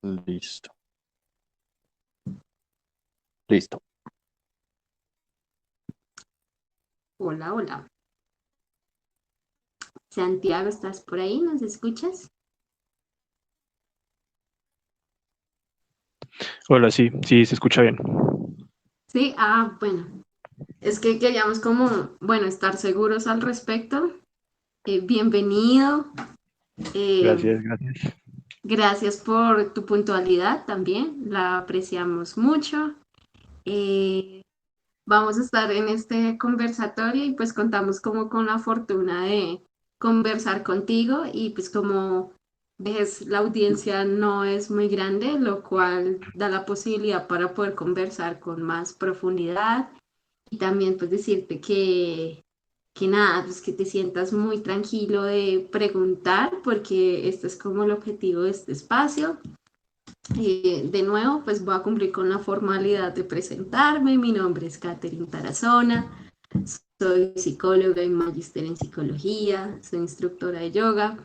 Listo, listo. Hola, hola. Santiago, ¿estás por ahí? ¿Nos escuchas? Hola, sí, sí, se escucha bien. Sí, bueno. Es que queríamos como, bueno, estar seguros al respecto. Bienvenido. Eh, Gracias, gracias. Gracias por tu puntualidad también. La apreciamos mucho. Eh, Vamos a estar en este conversatorio y pues contamos como con la fortuna de conversar contigo y pues como ves la audiencia no es muy grande, lo cual da la posibilidad para poder conversar con más profundidad y también pues decirte que nada, pues que te sientas muy tranquilo de preguntar porque este es como el objetivo de este espacio. De nuevo, pues voy a cumplir con la formalidad de presentarme. Mi nombre es Catherine Tarazona, soy psicóloga y magíster en psicología, soy instructora de yoga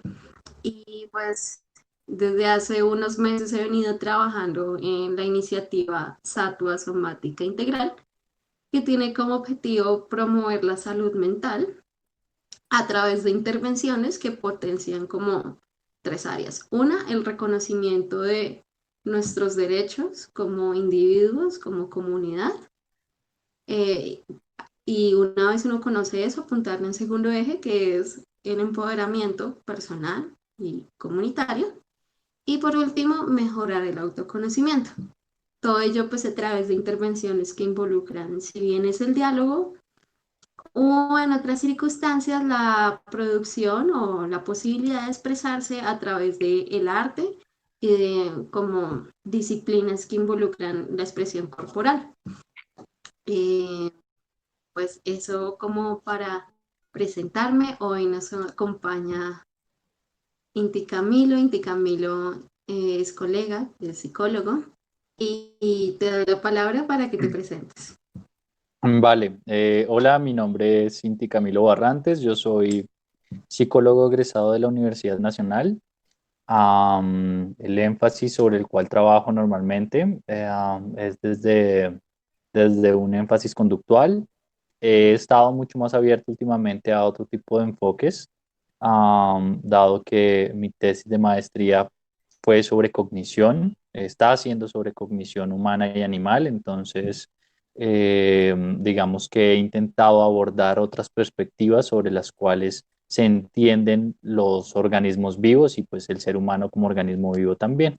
y pues desde hace unos meses he venido trabajando en la iniciativa Satua Somática Integral, que tiene como objetivo promover la salud mental a través de intervenciones que potencian como tres áreas. Una, el reconocimiento de nuestros derechos como individuos, como comunidad. Eh, y una vez uno conoce eso, apuntarle en segundo eje, que es el empoderamiento personal y comunitario. Y por último, mejorar el autoconocimiento. Todo ello pues a través de intervenciones que involucran, si bien es el diálogo, o en otras circunstancias la producción o la posibilidad de expresarse a través del arte y de como disciplinas que involucran la expresión corporal. Eh, pues eso como para presentarme, hoy nos acompaña Inti Camilo es colega, es psicólogo, y te doy la palabra para que te presentes. Vale, hola, mi nombre es Inti Camilo Barrantes, yo soy psicólogo egresado de la Universidad Nacional. El énfasis sobre el cual trabajo normalmente es desde un énfasis conductual. He estado mucho más abierto últimamente a otro tipo de enfoques, dado que mi tesis de maestría fue sobre cognición, está haciendo sobre cognición humana y animal, entonces digamos que he intentado abordar otras perspectivas sobre las cuales se entienden los organismos vivos y pues el ser humano como organismo vivo también.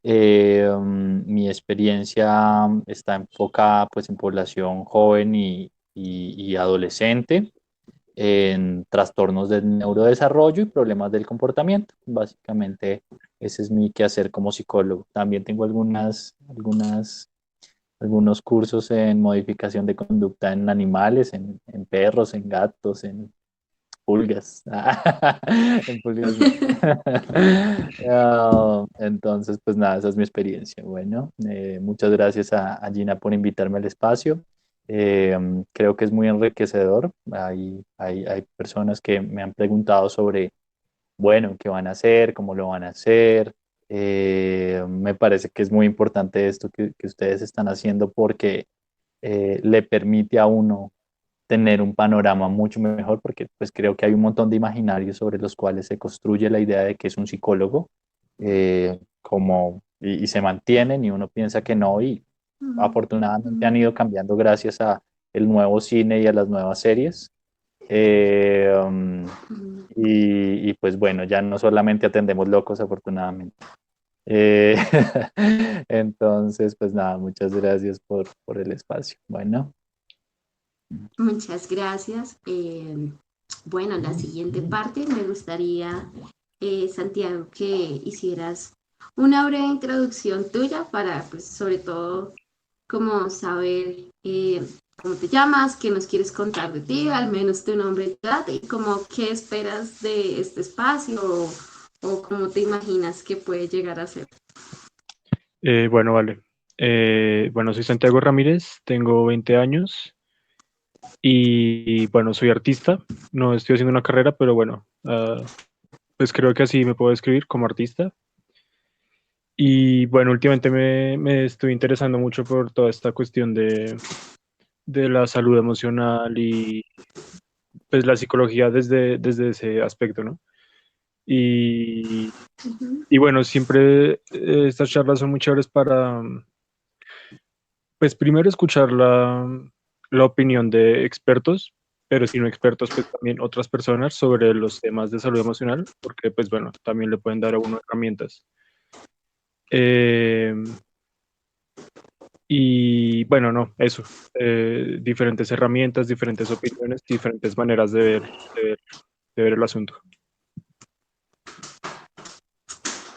Mi experiencia está enfocada pues en población joven y adolescente, en trastornos del neurodesarrollo y problemas del comportamiento. Básicamente ese es mi quehacer como psicólogo. También tengo algunos cursos en modificación de conducta en animales, en perros, en gatos, en pulgas. En pulgas no. Entonces, pues nada, esa es mi experiencia. Bueno, muchas gracias a Gina por invitarme al espacio. Creo que es muy enriquecedor. Hay personas que me han preguntado sobre, bueno, qué van a hacer, cómo lo van a hacer. Me parece que es muy importante esto que ustedes están haciendo porque le permite a uno tener un panorama mucho mejor, porque pues creo que hay un montón de imaginarios sobre los cuales se construye la idea de que es un psicólogo, y se mantienen y uno piensa que no, y afortunadamente han ido cambiando gracias a el nuevo cine y a las nuevas series. Eh, um, y pues bueno, ya no solamente atendemos locos, afortunadamente. Eh, entonces, pues nada, muchas gracias por el espacio. Bueno. Muchas gracias. Bueno, la siguiente parte me gustaría, Santiago, que hicieras una breve introducción tuya para, pues, sobre todo, como saber cómo te llamas, qué nos quieres contar de ti, al menos tu nombre y edad, y como qué esperas de este espacio o cómo te imaginas que puede llegar a ser. Bueno, vale. Bueno, soy Santiago Ramírez, tengo 20 años y bueno, soy artista. No estoy haciendo una carrera, pero bueno, pues creo que así me puedo describir como artista. Y bueno, últimamente me estoy interesando mucho por toda esta cuestión de la salud emocional y pues la psicología desde ese aspecto, ¿no? Y, Ujú. y bueno, siempre estas charlas son muy chéveres para, pues primero escuchar la opinión de expertos, pero si no expertos, pues también otras personas sobre los temas de salud emocional, porque pues bueno, también le pueden dar a uno herramientas. Eh, y bueno, no, eso, diferentes herramientas, diferentes opiniones, diferentes maneras de ver, de ver el asunto.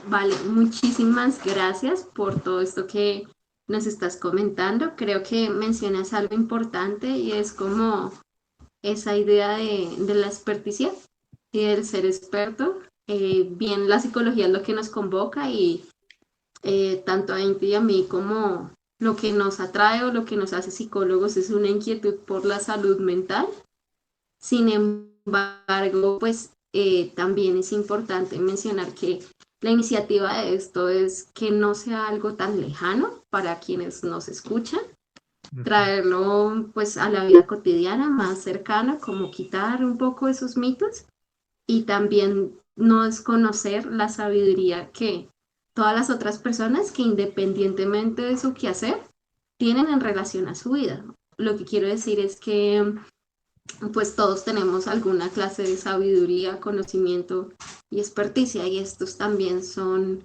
Vale, muchísimas gracias por todo esto que nos estás comentando. Creo que mencionas algo importante y es como esa idea de la experticia y del ser experto. Bien, la psicología es lo que nos convoca y tanto a Inti y a mí como lo que nos atrae o lo que nos hace psicólogos es una inquietud por la salud mental. Sin embargo, pues también es importante mencionar que la iniciativa de esto es que no sea algo tan lejano para quienes nos escuchan, Ujú, traerlo pues a la vida cotidiana más cercana, como quitar un poco esos mitos y también no desconocer la sabiduría que todas las otras personas que independientemente de su quehacer tienen en relación a su vida. Lo que quiero decir es que pues todos tenemos alguna clase de sabiduría, conocimiento y experticia y estos también son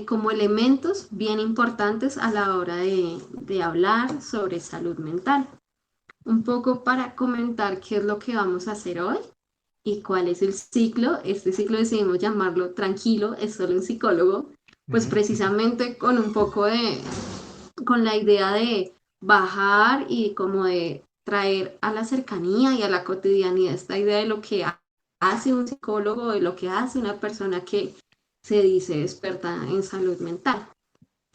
como elementos bien importantes a la hora de hablar sobre salud mental. Un poco para comentar qué es lo que vamos a hacer hoy y cuál es el ciclo. Este ciclo decidimos llamarlo Tranquilo, es solo un psicólogo, pues ujú, precisamente con un poco con la idea de bajar y como de traer a la cercanía y a la cotidianidad esta idea de lo que hace un psicólogo, de lo que hace una persona que se dice experta en salud mental.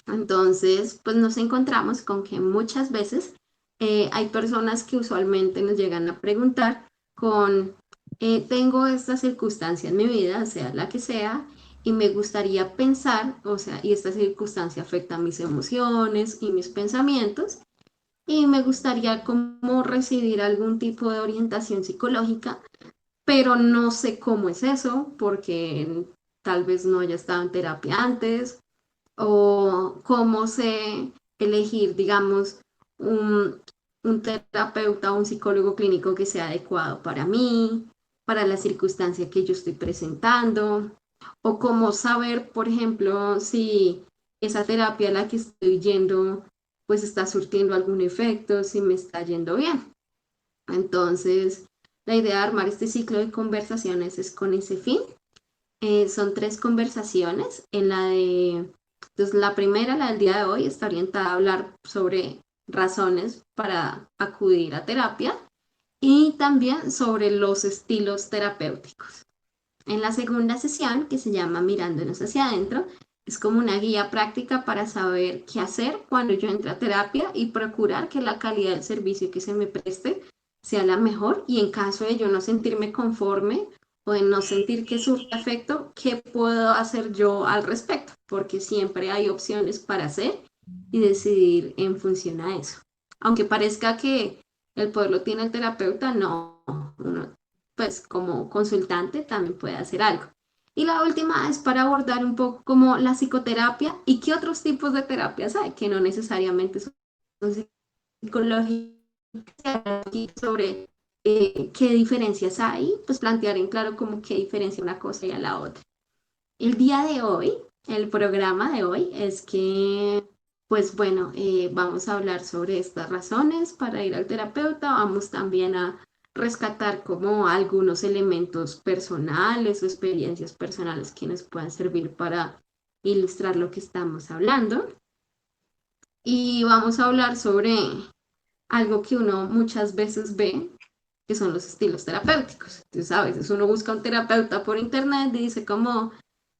Entonces, pues nos encontramos con que muchas veces hay personas que usualmente nos llegan a preguntar con, tengo esta circunstancia en mi vida, sea la que sea, y me gustaría pensar, o sea, y esta circunstancia afecta mis emociones y mis pensamientos, y me gustaría como recibir algún tipo de orientación psicológica, pero no sé cómo es eso, porque tal vez no haya estado en terapia antes o cómo sé elegir, digamos, un, un terapeuta o un psicólogo clínico que sea adecuado para mí, para la circunstancia que yo estoy presentando, o cómo saber, por ejemplo, si esa terapia a la que estoy yendo, pues está surtiendo algún efecto, si me está yendo bien. Entonces, la idea de armar este ciclo de conversaciones es con ese fin. Son tres conversaciones. Entonces la primera, la del día de hoy, está orientada a hablar sobre razones para acudir a terapia y también sobre los estilos terapéuticos. En la segunda sesión, que se llama Mirándonos hacia adentro, es como una guía práctica para saber qué hacer cuando yo entre a terapia y procurar que la calidad del servicio que se me preste sea la mejor y en caso de yo no sentirme conforme o de no sentir que surta efecto, ¿qué puedo hacer yo al respecto? Porque siempre hay opciones para hacer y decidir en función a eso. Aunque parezca que el poder lo tiene el terapeuta, no, uno pues como consultante también puede hacer algo. Y la última es para abordar un poco como la psicoterapia y qué otros tipos de terapias hay, que no necesariamente son psicológicas, sobre qué diferencias hay, pues plantear en claro como qué diferencia una cosa y a la otra. El día de hoy, el programa de hoy es que, pues bueno, vamos a hablar sobre estas razones para ir al terapeuta, vamos también a rescatar como algunos elementos personales o experiencias personales que nos puedan servir para ilustrar lo que estamos hablando. Y vamos a hablar sobre algo que uno muchas veces ve, que son los estilos terapéuticos. Entonces, a veces uno busca un terapeuta por internet y dice como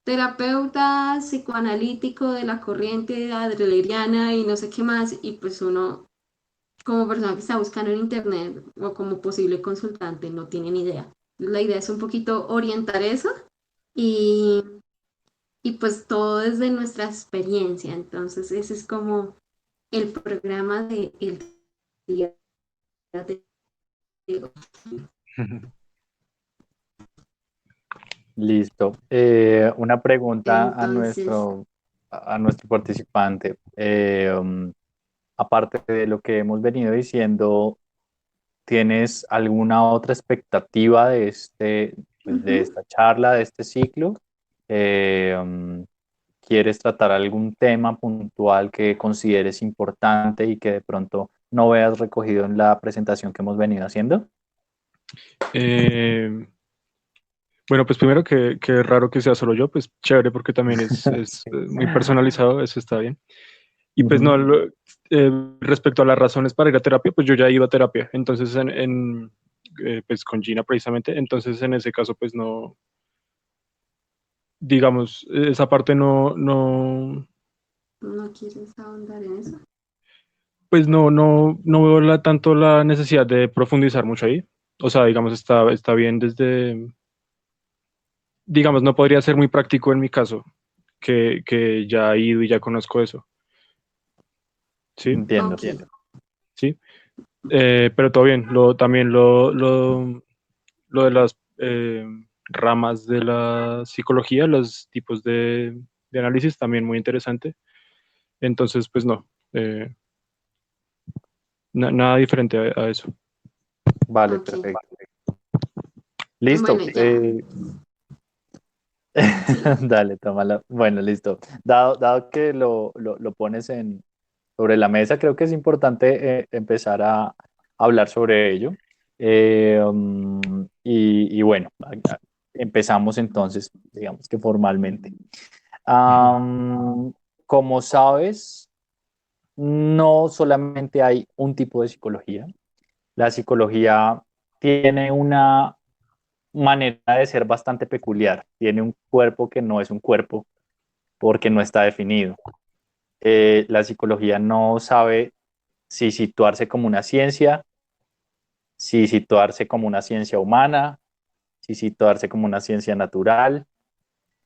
terapeuta psicoanalítico de la corriente adleriana y no sé qué más, y pues uno como persona que está buscando en internet o como posible consultante no tiene ni idea. La idea es un poquito orientar eso y y pues todo desde nuestra experiencia. Entonces, ese es como el programa de el día de hoy. Listo. Una pregunta Entonces, a nuestro participante. Aparte de lo que hemos venido diciendo, ¿tienes alguna otra expectativa de pues, de ujú. esta charla, de este ciclo? ¿Quieres tratar algún tema puntual que consideres importante y que de pronto no veas recogido en la presentación que hemos venido haciendo? Eh, bueno, pues primero que raro que sea solo yo, pues chévere porque también es muy personalizado, eso está bien. Y pues no, Ujú. respecto a las razones para ir a terapia, pues yo ya iba a terapia, entonces pues con Gina precisamente, entonces en ese caso pues no, digamos, esa parte no, ¿No quieres ahondar en eso? pues no veo tanto la necesidad de profundizar mucho ahí. O sea, digamos, está bien digamos, no podría ser muy práctico en mi caso, que ya he ido y ya conozco eso, ¿sí? Entiendo, Ok, entiendo. ¿Sí? Pero todo bien, también lo de las ramas de la psicología, los tipos de análisis, también muy interesante. Entonces, pues no, eh, nada diferente a eso. Vale, ok. perfecto. Bueno, Listo. ya. Sí. Dale, tómala. Bueno, listo. Dado que lo pones sobre la mesa, creo que es importante empezar a hablar sobre ello. Y bueno, empezamos entonces, digamos que formalmente. Am, Como sabes, no solamente hay un tipo de psicología. La psicología tiene una manera de ser bastante peculiar. Tiene un cuerpo que no es un cuerpo porque no está definido. La psicología no sabe si situarse como una ciencia, si situarse como una ciencia humana, si situarse como una ciencia natural,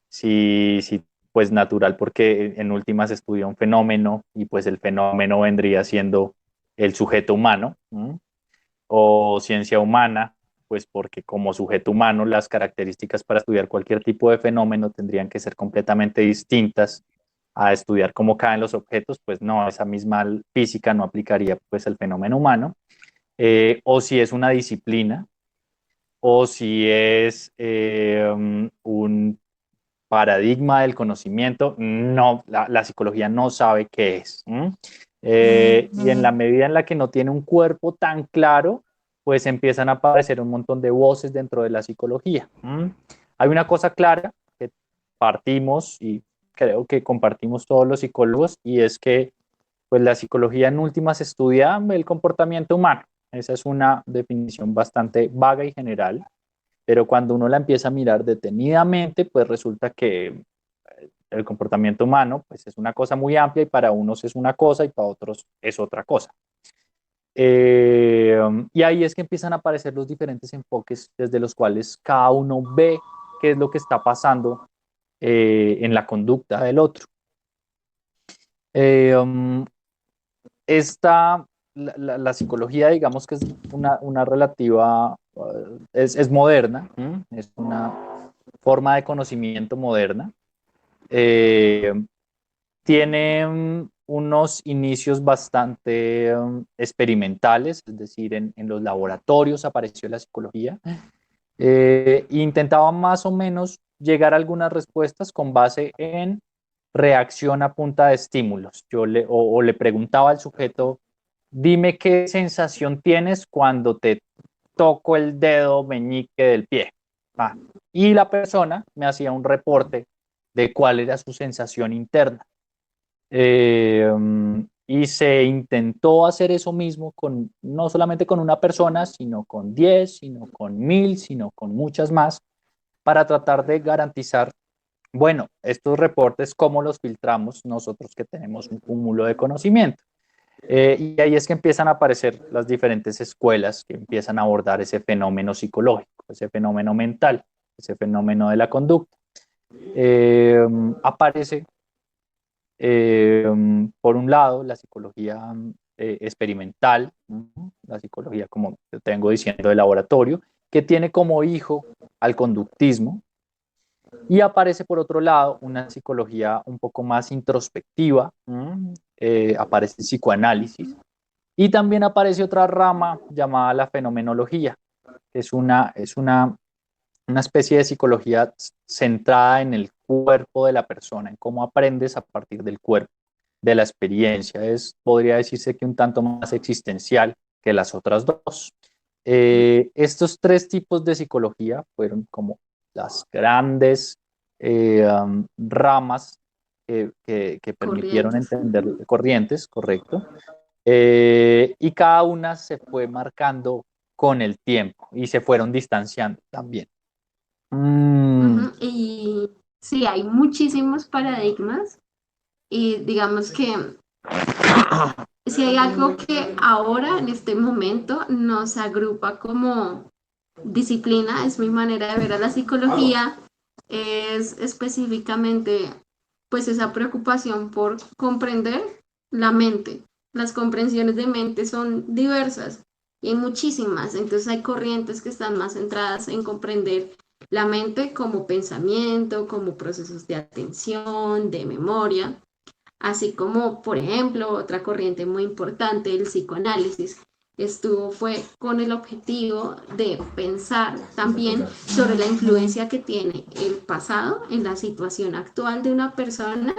si pues natural porque en últimas estudia un fenómeno y pues el fenómeno vendría siendo el sujeto humano, ¿m? O ciencia humana, pues porque como sujeto humano las características para estudiar cualquier tipo de fenómeno tendrían que ser completamente distintas a estudiar cómo caen los objetos, pues no, esa misma física no aplicaría pues al fenómeno humano. O si es una disciplina, o si es un paradigma del conocimiento, no, la psicología no sabe qué es. Y en la medida en la que no tiene un cuerpo tan claro, pues empiezan a aparecer un montón de voces dentro de la psicología. Hay una cosa clara que partimos y creo que compartimos todos los psicólogos y es que pues la psicología en últimas estudia el comportamiento humano. Esa es una definición bastante vaga y general, pero cuando uno la empieza a mirar detenidamente, pues resulta que el comportamiento humano pues es una cosa muy amplia y para unos es una cosa y para otros es otra cosa. Y ahí es que empiezan a aparecer los diferentes enfoques desde los cuales cada uno ve qué es lo que está pasando en la conducta del otro. Eh, um, esta, la psicología, digamos que es una relativa, es moderna, es una forma de conocimiento moderna. Eh, Tiene unos inicios bastante experimentales, es decir, en los laboratorios apareció la psicología. Intentaba más o menos llegar a algunas respuestas con base en reacción a punta de estímulos. O le preguntaba al sujeto, dime qué sensación tienes cuando te toco el dedo meñique del pie. Ah, y la persona me hacía un reporte de cuál era su sensación interna. Eh, y se intentó hacer eso mismo con, no solamente con una persona, sino con 10, sino con 1000, sino con muchas más, para tratar de garantizar, bueno, estos reportes, cómo los filtramos nosotros que tenemos un cúmulo de conocimiento. Y ahí es que empiezan a aparecer las diferentes escuelas que empiezan a abordar ese fenómeno psicológico, ese fenómeno mental, ese fenómeno de la conducta. Eh, Aparece, por un lado, la psicología experimental, la psicología, como te tengo diciendo, de laboratorio, que tiene como hijo al conductismo, y aparece por otro lado una psicología un poco más introspectiva, aparece el psicoanálisis, y también aparece otra rama llamada la fenomenología, que una especie de psicología centrada en el cuerpo de la persona, en cómo aprendes a partir del cuerpo, de la experiencia. Podría decirse que un tanto más existencial que las otras dos. Estos tres tipos de psicología fueron como las grandes ramas que permitieron Corrientes. entender corrientes, correcto. Y cada una se fue marcando con el tiempo y se fueron distanciando también. Mm, Ujú. Y sí, hay muchísimos paradigmas y digamos que si hay algo que ahora en este momento nos agrupa como disciplina, es mi manera de ver a la psicología, es específicamente pues esa preocupación por comprender la mente. Las comprensiones de mente son diversas y hay muchísimas, entonces hay corrientes que están más centradas en comprender la mente como pensamiento, como procesos de atención, de memoria, así como, por ejemplo, otra corriente muy importante, el psicoanálisis, fue con el objetivo de pensar también sobre la influencia que tiene el pasado en la situación actual de una persona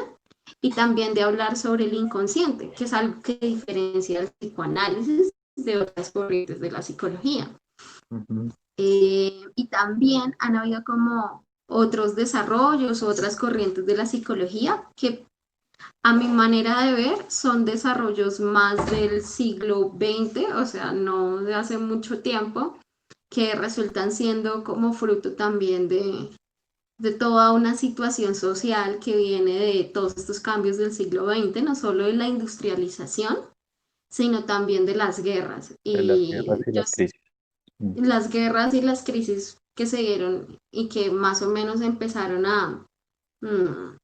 y también de hablar sobre el inconsciente, que es algo que diferencia el psicoanálisis de otras corrientes de la psicología. ujú. Y también han habido como otros desarrollos, otras corrientes de la psicología que a mi manera de ver, son desarrollos más del siglo XX, o sea, no de hace mucho tiempo, que resultan siendo como fruto también de toda una situación social que viene de todos estos cambios del siglo XX, no solo de la industrialización, sino también de las guerras. De las guerras y las crisis. Mm. Las guerras y las crisis que se dieron y que más o menos empezaron a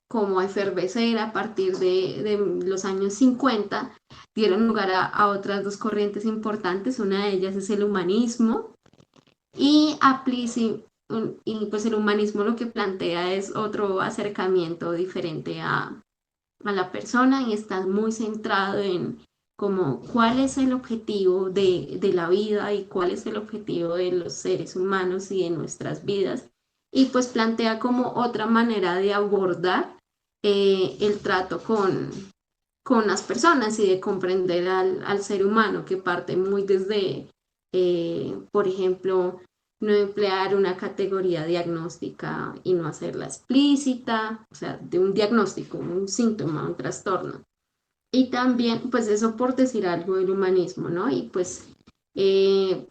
como a efervecer a partir de los años 50, dieron lugar a otras dos corrientes importantes. Una de ellas es el humanismo y, y pues el humanismo lo que plantea es otro acercamiento diferente a la persona y está muy centrado en como cuál es el objetivo de la vida y cuál es el objetivo de los seres humanos y de nuestras vidas. Y pues plantea como otra manera de abordar el trato con las personas y de comprender al ser humano que parte muy desde, por ejemplo, no emplear una categoría diagnóstica y no hacerla explícita, o sea, de un diagnóstico, un síntoma, un trastorno. Y también, pues eso por decir algo del humanismo, ¿no? Y pues eh,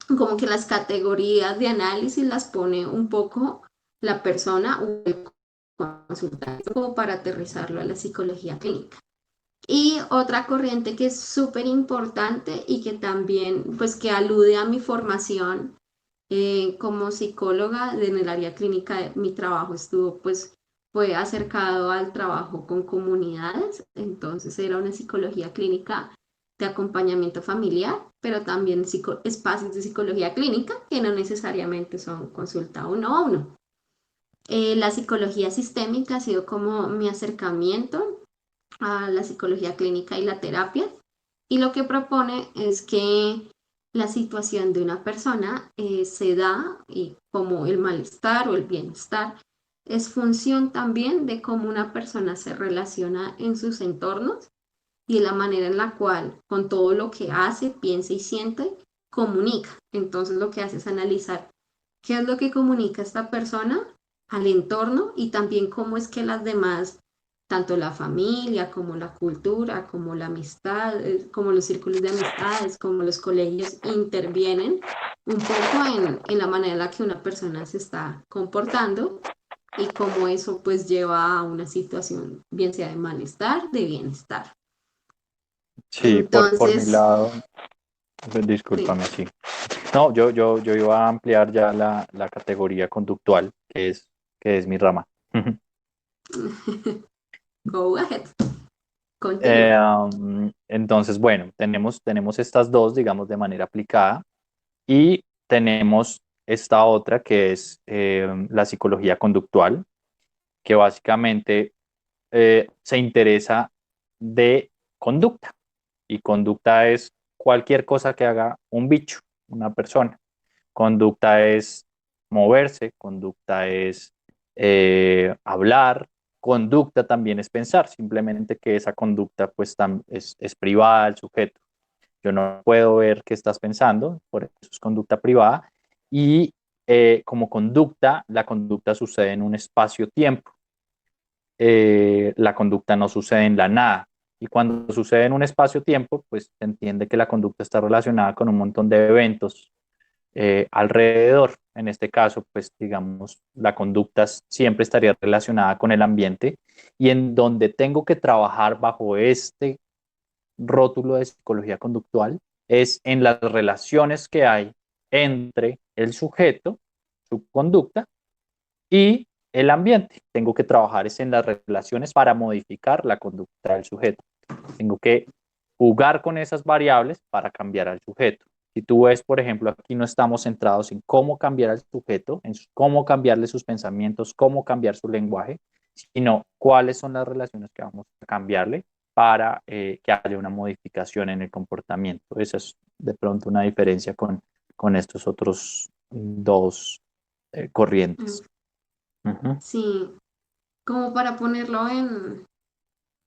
como que las categorías de análisis las pone un poco la persona o el consultante como para aterrizarlo a la psicología clínica. Y otra corriente que es súper importante y que también, pues que alude a mi formación como psicóloga en el área clínica, mi trabajo fue acercado al trabajo con comunidades, entonces era una psicología clínica de acompañamiento familiar, pero también espacios de psicología clínica que no necesariamente son consulta uno a uno. La psicología sistémica ha sido como mi acercamiento a la psicología clínica y la terapia. Y lo que propone es que la situación de una persona se da y como el malestar o el bienestar es función también de cómo una persona se relaciona en sus entornos y de la manera en la cual con todo lo que hace, piensa y siente, comunica. Entonces lo que hace es analizar qué es lo que comunica esta persona al entorno y también cómo es que las demás, tanto la familia como la cultura, como la amistad, como los círculos de amistades, como los colegios, intervienen un poco en la manera en la que una persona se está comportando y cómo eso pues lleva a una situación, bien sea de malestar, de bienestar. Sí, por mi Entonces, lado, sí. discúlpame, sí. No, yo iba a ampliar ya la categoría conductual, que es mi rama. Go ahead, continúa. Entonces, bueno, tenemos estas dos, digamos, de manera aplicada y tenemos esta otra que es la psicología conductual, que básicamente se interesa de conducta y conducta es cualquier cosa que haga un bicho, una persona. Conducta es moverse, conducta es hablar, conducta también es pensar, simplemente que esa conducta pues es privada del sujeto. Yo no puedo ver qué estás pensando, por eso es conducta privada. Y como conducta, la conducta sucede en un espacio-tiempo. La conducta no sucede en la nada. Y cuando sucede en un espacio-tiempo, pues se entiende que la conducta está relacionada con un montón de eventos alrededor. En este caso, pues digamos, la conducta siempre estaría relacionada con el ambiente y en donde tengo que trabajar bajo este rótulo de psicología conductual es en las relaciones que hay entre el sujeto, su conducta, y el ambiente. Tengo que trabajar es en las relaciones para modificar la conducta del sujeto. Tengo que jugar con esas variables para cambiar al sujeto. Si tú ves, por ejemplo, aquí no estamos centrados en cómo cambiar al sujeto, en cómo cambiarle sus pensamientos, cómo cambiar su lenguaje, sino cuáles son las relaciones que vamos a cambiarle para que haya una modificación en el comportamiento. Esa es de pronto una diferencia con estos otros dos Mm, corrientes. Ujú. Sí, como para ponerlo en,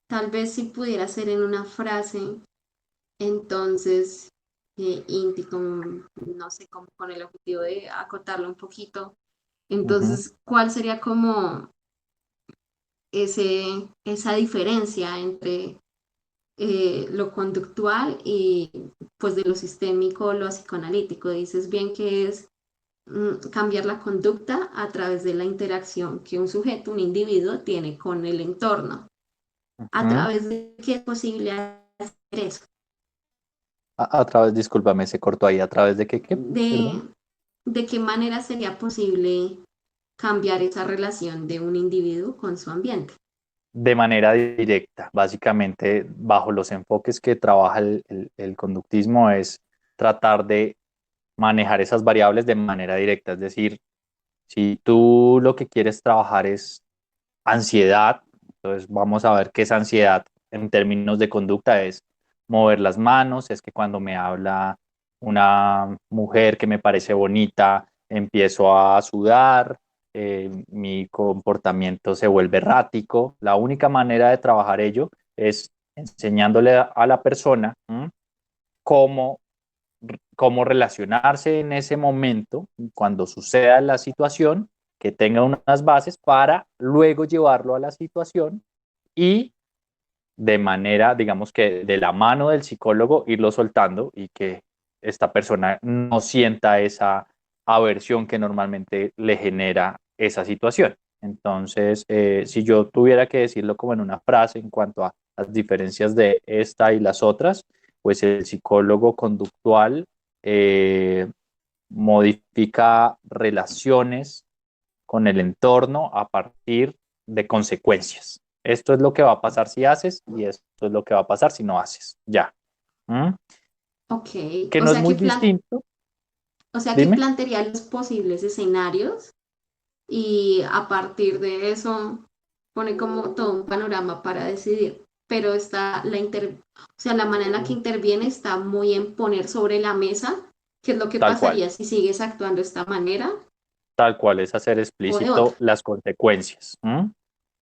tal vez si pudiera ser en una frase, entonces, Inti, como, no sé, como con el objetivo de acotarlo un poquito, Ujú. entonces, ¿cuál sería como esa diferencia entre lo conductual y pues de lo sistémico, lo psicoanalítico? Dices bien que es cambiar la conducta a través de la interacción que un sujeto, un individuo, tiene con el entorno. ¿A Ujú. través de qué es posible hacer eso? A través, discúlpame, se cortó ahí, ¿a través de qué? De, Perdón. de qué manera sería posible cambiar esa relación de un individuo con su ambiente. De manera directa, básicamente, bajo los enfoques que trabaja el conductismo, es tratar de manejar esas variables de manera directa. Es decir, si tú lo que quieres trabajar es ansiedad, entonces vamos a ver qué es ansiedad en términos de conducta, es mover las manos, es que cuando me habla una mujer que me parece bonita, empiezo a sudar, mi comportamiento se vuelve errático. La única manera de trabajar ello es enseñándole a la persona cómo cómo relacionarse en ese momento, cuando suceda la situación, que tenga unas bases para luego llevarlo a la situación y de manera, digamos que de la mano del psicólogo, irlo soltando y que esta persona no sienta esa aversión que normalmente le genera esa situación. Entonces, si yo tuviera que decirlo como en una frase en cuanto a las diferencias de esta y las otras, pues el psicólogo conductual eh, modifica relaciones con el entorno a partir de consecuencias. Esto es lo que va a pasar si haces y esto es lo que va a pasar si no haces. Ya. ¿Mm? Ok, Que no es muy distinto. o sea que Dime. plantearía los posibles escenarios y a partir de eso pone como todo un panorama para decidir. Pero está o sea, la manera en la que interviene está muy en poner sobre la mesa qué es lo que Tal cual. pasaría si sigues actuando de esta manera Tal cual es hacer o de otra. explícito las consecuencias.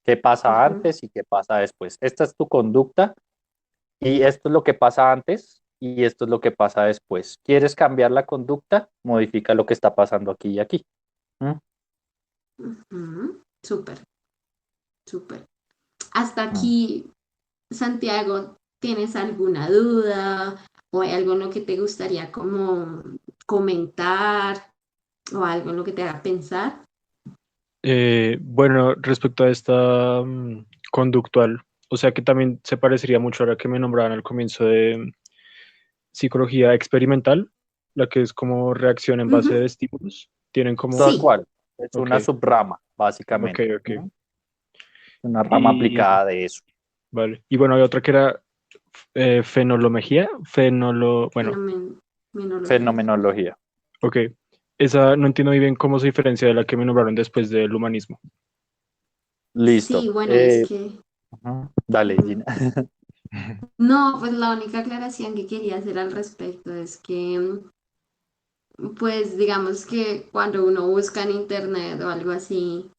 ¿Qué pasa Ujú, antes y qué pasa después? Esta es tu conducta y esto es lo que pasa antes y esto es lo que pasa después. ¿Quieres cambiar la conducta? Modifica lo que está pasando aquí y aquí. ¿Mm? ujú. Súper, súper. Hasta Mm. aquí, Santiago, ¿tienes alguna duda o hay algo en lo que te gustaría como comentar o algo en lo que te haga pensar? Bueno, respecto a esta conductual, o sea que también se parecería mucho ahora que me nombraban al comienzo de psicología experimental, la que es como reacción en base Ujú. de estímulos. Tienen como, Tal Sí, cual. Es ok, una subrama, ok, básicamente. ok. una rama Y, aplicada de eso. vale. Y bueno, hay otra que era fenología, bueno, Fenomenología. Fenomenología. ok. Esa no entiendo muy bien cómo se diferencia de la que me nombraron después del humanismo. Listo. Sí, bueno, es que... Ajá. Dale, mm, Gina. No, pues la única aclaración que quería hacer al respecto es que, pues digamos que cuando uno busca en internet o algo así,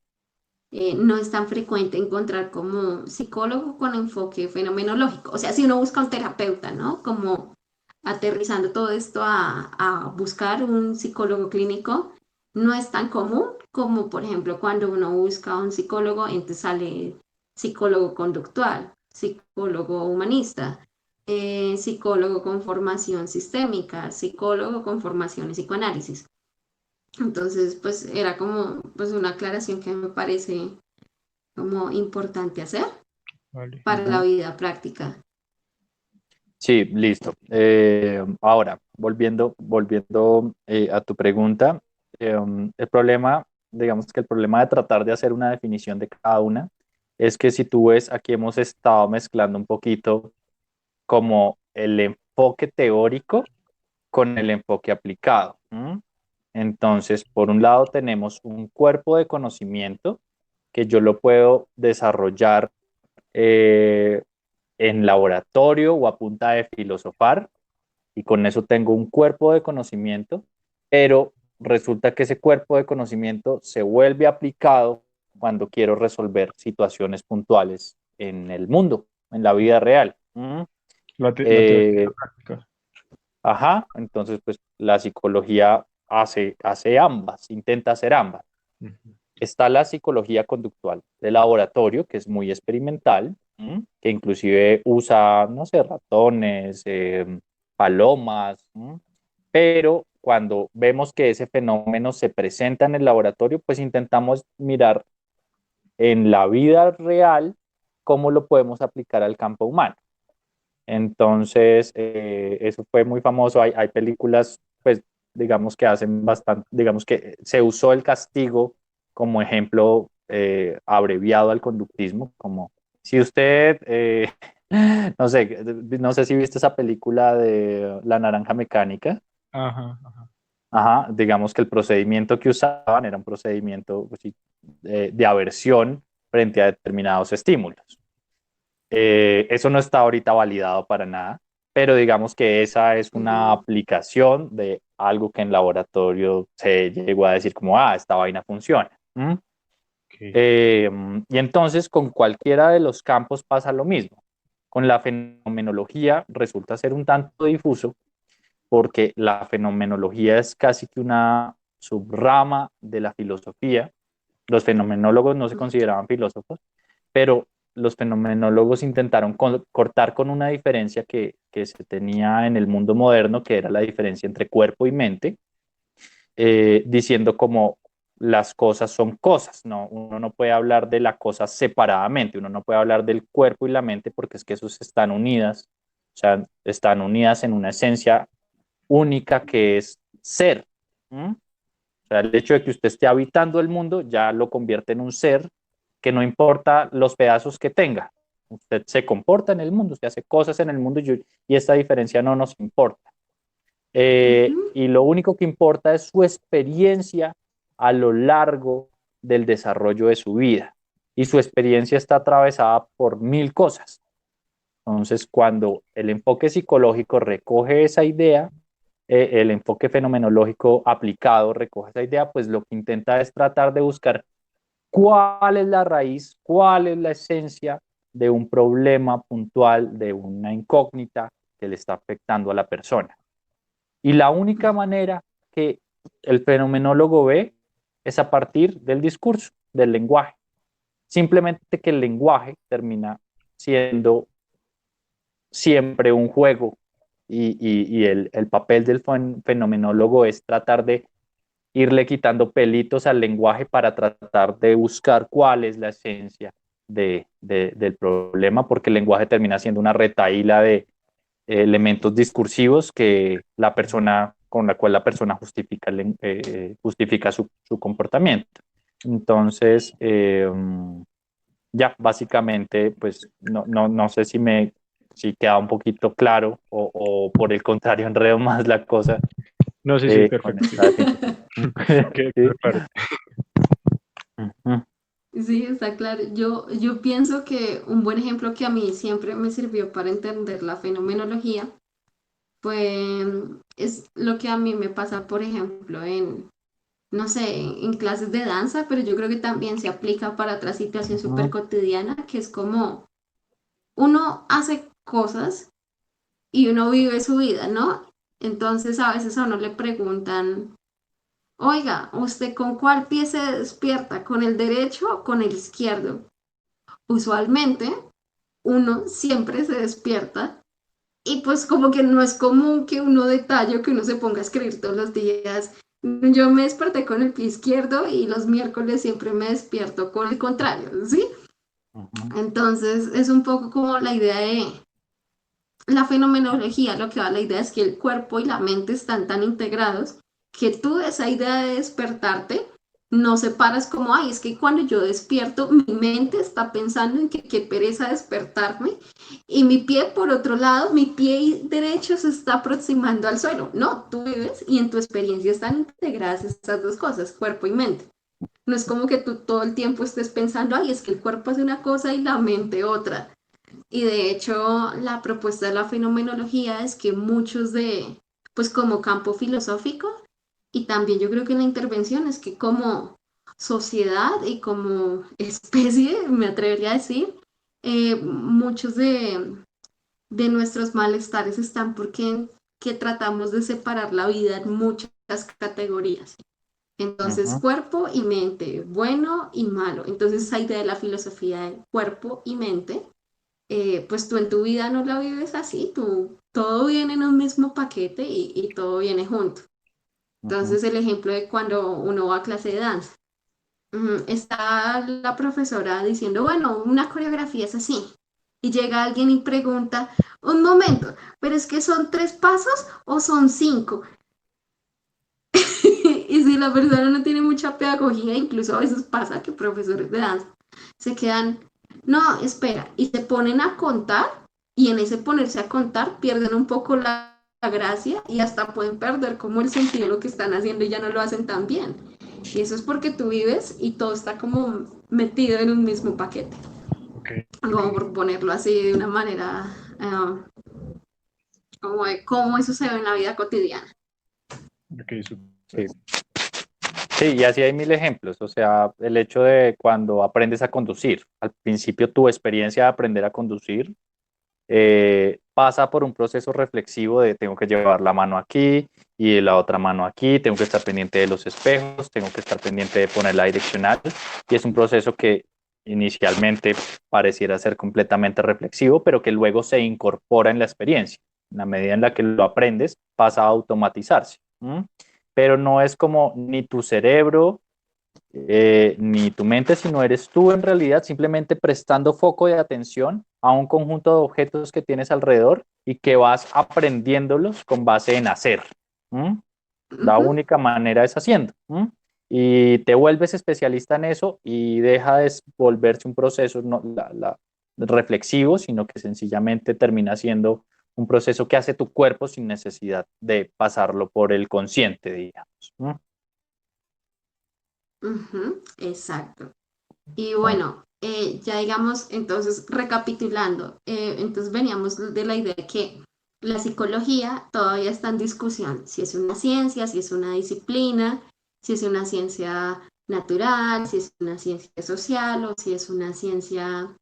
no es tan frecuente encontrar como psicólogo con enfoque fenomenológico. O sea, si uno busca un terapeuta, ¿no? Como aterrizando todo esto a buscar un psicólogo clínico, no es tan común como, por ejemplo, cuando uno busca un psicólogo, entonces sale psicólogo conductual, psicólogo humanista, psicólogo con formación sistémica, psicólogo con formación en psicoanálisis. Entonces, pues era como pues una aclaración que me parece como importante hacer Vale. para la vida práctica. Sí, listo. Ahora, volviendo a tu pregunta, el problema, digamos que el problema de tratar de hacer una definición de cada una es que si tú ves, aquí hemos estado mezclando un poquito como el enfoque teórico con el enfoque aplicado. ¿M? Entonces, por un lado tenemos un cuerpo de conocimiento que yo lo puedo desarrollar eh, en laboratorio o a punta de filosofar, y con eso tengo un cuerpo de conocimiento, pero resulta que ese cuerpo de conocimiento se vuelve aplicado cuando quiero resolver situaciones puntuales en el mundo, en la vida real. La teoría y Eh, la práctica. ajá, entonces pues la psicología hace ambas, intenta hacer ambas. Ujú. Está la psicología conductual de laboratorio, que es muy experimental, que inclusive usa, no sé, ratones, palomas, pero cuando vemos que ese fenómeno se presenta en el laboratorio, pues intentamos mirar en la vida real cómo lo podemos aplicar al campo humano. Entonces, eso fue muy famoso. Hay películas, pues, digamos que hacen bastante, digamos que se usó el castigo como ejemplo abreviado al conductismo, como si usted, no sé si viste esa película de La Naranja Mecánica. Ajá, ajá. Ajá, digamos que el procedimiento que usaban era un procedimiento pues, sí, de aversión frente a determinados estímulos. Eso no está ahorita validado para nada, pero digamos que esa es una Ujú. aplicación de algo que en laboratorio se llegó a decir como, esta vaina funciona. ¿Mm? Ok. Y entonces con cualquiera de los campos pasa lo mismo. Con la fenomenología resulta ser un tanto difuso porque la fenomenología es casi que una subrama de la filosofía. Los fenomenólogos no se consideraban filósofos, pero los fenomenólogos intentaron cortar con una diferencia que se tenía en el mundo moderno, que era la diferencia entre cuerpo y mente, diciendo como las cosas son cosas, ¿no? Uno no puede hablar de la cosa separadamente, uno no puede hablar del cuerpo y la mente porque es que esos están unidas, o sea, están unidas en una esencia única que es ser. ¿Mm? O sea, el hecho de que usted esté habitando el mundo ya lo convierte en un ser que no importa los pedazos que tenga. Usted se comporta en el mundo, usted hace cosas en el mundo y esta diferencia no nos importa. Ujú. Y lo único que importa es su experiencia a lo largo del desarrollo de su vida. Y su experiencia está atravesada por mil cosas. Entonces, cuando el enfoque psicológico recoge esa idea, el enfoque fenomenológico aplicado recoge esa idea, pues lo que intenta es tratar de buscar cuál es la raíz, cuál es la esencia de un problema puntual, de una incógnita que le está afectando a la persona. Y la única manera que el fenomenólogo ve es a partir del discurso, del lenguaje. Simplemente que el lenguaje termina siendo siempre un juego y el papel del fenomenólogo es tratar de irle quitando pelitos al lenguaje para tratar de buscar cuál es la esencia del problema, porque el lenguaje termina siendo una retahíla de elementos discursivos que la persona, con la cual la persona justifica su comportamiento. Entonces, ya, básicamente, pues no sé si queda un poquito claro o por el contrario enredo más la cosa No, sí, sí, con perfecto, sí. esta definición. Que Sí. me parece. Ujú, Sí, está claro. Yo pienso que un buen ejemplo que a mí siempre me sirvió para entender la fenomenología es lo que a mí me pasa, por ejemplo, no sé, en clases de danza, pero yo creo que también se aplica para otra situación súper ujú, cotidiana, que es como uno hace cosas y uno vive su vida, ¿no? Entonces a veces a uno le preguntan, oiga, ¿usted con cuál pie se despierta? ¿Con el derecho o con el izquierdo? Usualmente uno siempre se despierta y pues como que no es común que uno detalle o que uno se ponga a escribir todos los días. Yo me desperté con el pie izquierdo y los miércoles siempre me despierto con el contrario, ¿sí? ujú, Entonces es un poco como la idea de la fenomenología, lo que va a la idea es que el cuerpo y la mente están tan integrados que tú esa idea de despertarte no separas como, ay, es que cuando yo despierto, mi mente está pensando en que qué pereza despertarme y mi pie, por otro lado, mi pie derecho se está aproximando al suelo. No, tú vives y en tu experiencia están integradas estas dos cosas, cuerpo y mente. No es como que tú todo el tiempo estés pensando, ay, es que el cuerpo hace una cosa y la mente otra. Y de hecho, la propuesta de la fenomenología es que pues como campo filosófico, y también yo creo que la intervención es que como sociedad y como especie, me atrevería a decir, muchos de nuestros malestares están porque que tratamos de separar la vida en muchas categorías. Entonces, ujú, cuerpo y mente, bueno y malo. Entonces, esa idea de la filosofía de cuerpo y mente pues tú en tu vida no la vives así, tú todo viene en un mismo paquete y todo viene junto. ujú. Entonces el ejemplo de cuando uno va a clase de danza, está la profesora diciendo, bueno, una coreografía es así. Y llega alguien y pregunta, un momento, pero es que son 3 pasos o son 5. Y si la persona no tiene mucha pedagogía, incluso a veces pasa que profesores de danza se quedan, no, espera, y se ponen a contar y en ese ponerse a contar pierden un poco la gracia y hasta pueden perder como el sentido de lo que están haciendo y ya no lo hacen tan bien. Y eso es porque tú vives y todo está como metido en un mismo paquete, Ok, como por ponerlo así de una manera, como de cómo eso se ve en la vida cotidiana. ok, súper. Sí. Sí, y así hay mil ejemplos. O sea, el hecho de cuando aprendes a conducir, al principio tu experiencia de aprender a conducir pasa por un proceso reflexivo de tengo que llevar la mano aquí y la otra mano aquí, tengo que estar pendiente de los espejos, tengo que estar pendiente de poner la direccional y es un proceso que inicialmente pareciera ser completamente reflexivo, pero que luego se incorpora en la experiencia. En la medida en la que lo aprendes, pasa a automatizarse. ¿M? Pero no es como ni tu cerebro ni tu mente, sino eres tú en realidad simplemente prestando foco de atención a un conjunto de objetos que tienes alrededor y que vas aprendiéndolos con base en hacer. ¿M? La Ujú, única manera es haciendo. ¿M? Y te vuelves especialista en eso y deja de volverse un proceso reflexivo, sino que sencillamente termina siendo un proceso que hace tu cuerpo sin necesidad de pasarlo por el consciente, digamos. ¿M? ujú, exacto. Y bueno, ya digamos, entonces recapitulando, entonces veníamos de la idea de que la psicología todavía está en discusión, si es una ciencia, si es una disciplina, si es una ciencia natural, si es una ciencia social o si es una ciencia,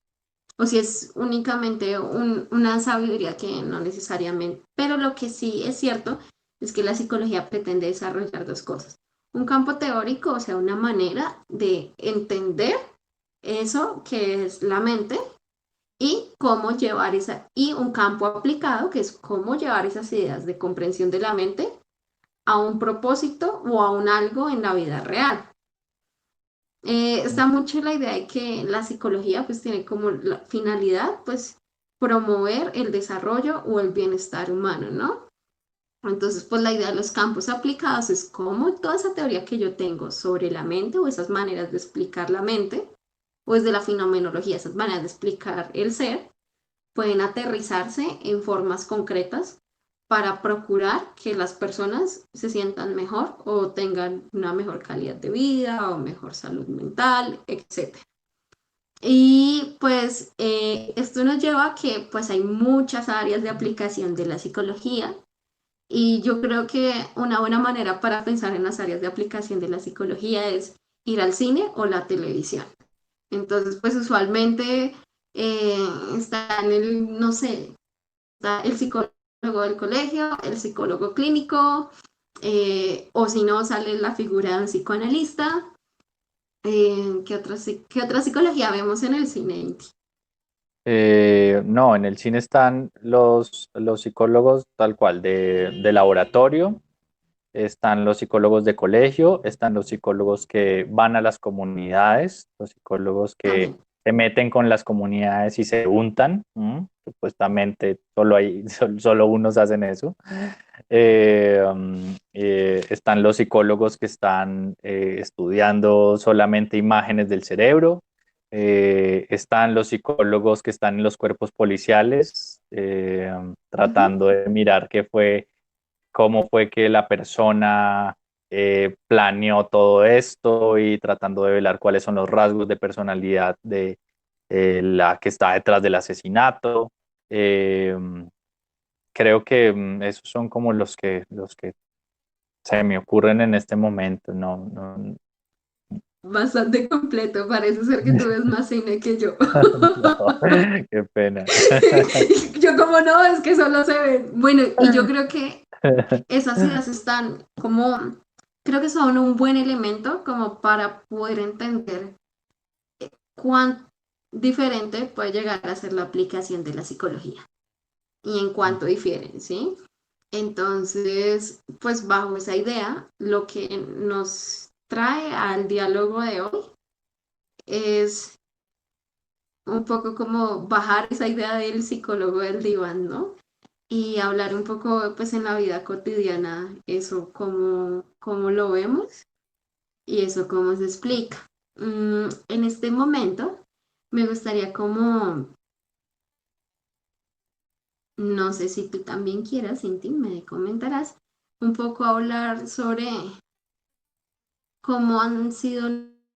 o si es únicamente una sabiduría que no necesariamente, pero lo que sí es cierto es que la psicología pretende desarrollar dos cosas. Un campo teórico, o sea, una manera de entender eso que es la mente y cómo llevar y un campo aplicado que es cómo llevar esas ideas de comprensión de la mente a un propósito o a un algo en la vida real. Está mucho la idea de que la psicología pues tiene como la finalidad pues promover el desarrollo o el bienestar humano, ¿no? Entonces, pues la idea de los campos aplicados es cómo toda esa teoría que yo tengo sobre la mente o esas maneras de explicar la mente o desde la fenomenología, esas maneras de explicar el ser, pueden aterrizarse en formas concretas para procurar que las personas se sientan mejor o tengan una mejor calidad de vida o mejor salud mental, etc. Y pues esto nos lleva a que pues hay muchas áreas de aplicación de la psicología y yo creo que una buena manera para pensar en las áreas de aplicación de la psicología es ir al cine o la televisión. Entonces pues usualmente está en el, no sé, está el psicólogo del colegio, el psicólogo clínico, o si no sale la figura de un psicoanalista. ¿Qué otra psicología vemos en el cine, Inti? No, en el cine están los psicólogos tal cual de laboratorio, están los psicólogos de colegio, están los psicólogos que van a las comunidades, los psicólogos que También. se meten con las comunidades y se untan. Supuestamente solo hay, solo unos hacen eso. Están los psicólogos que están estudiando solamente imágenes del cerebro. Están los psicólogos que están en los cuerpos policiales, Ujú. tratando de mirar cómo fue que la persona planeó todo esto y tratando de velar cuáles son los rasgos de personalidad de la que está detrás del asesinato. Eh, Creo que esos son como los que se me ocurren en este momento. No, no, Bastante completo, parece ser que tú ves más cine que yo. no, qué pena. Yo como no, es que solo se ven. Bueno, y yo creo que esas ideas están como, creo que son un buen elemento como para poder entender cuán diferente puede llegar a ser la aplicación de la psicología y en cuánto difieren, ¿sí? Entonces, pues bajo esa idea, lo que nos trae al diálogo de hoy es un poco como bajar esa idea del psicólogo del diván, ¿no? Y hablar un poco, pues en la vida cotidiana, eso cómo lo vemos y eso cómo se explica. En este momento, me gustaría como, no sé si tú también quieras, Cinti, me comentarás, un poco hablar sobre cómo han sido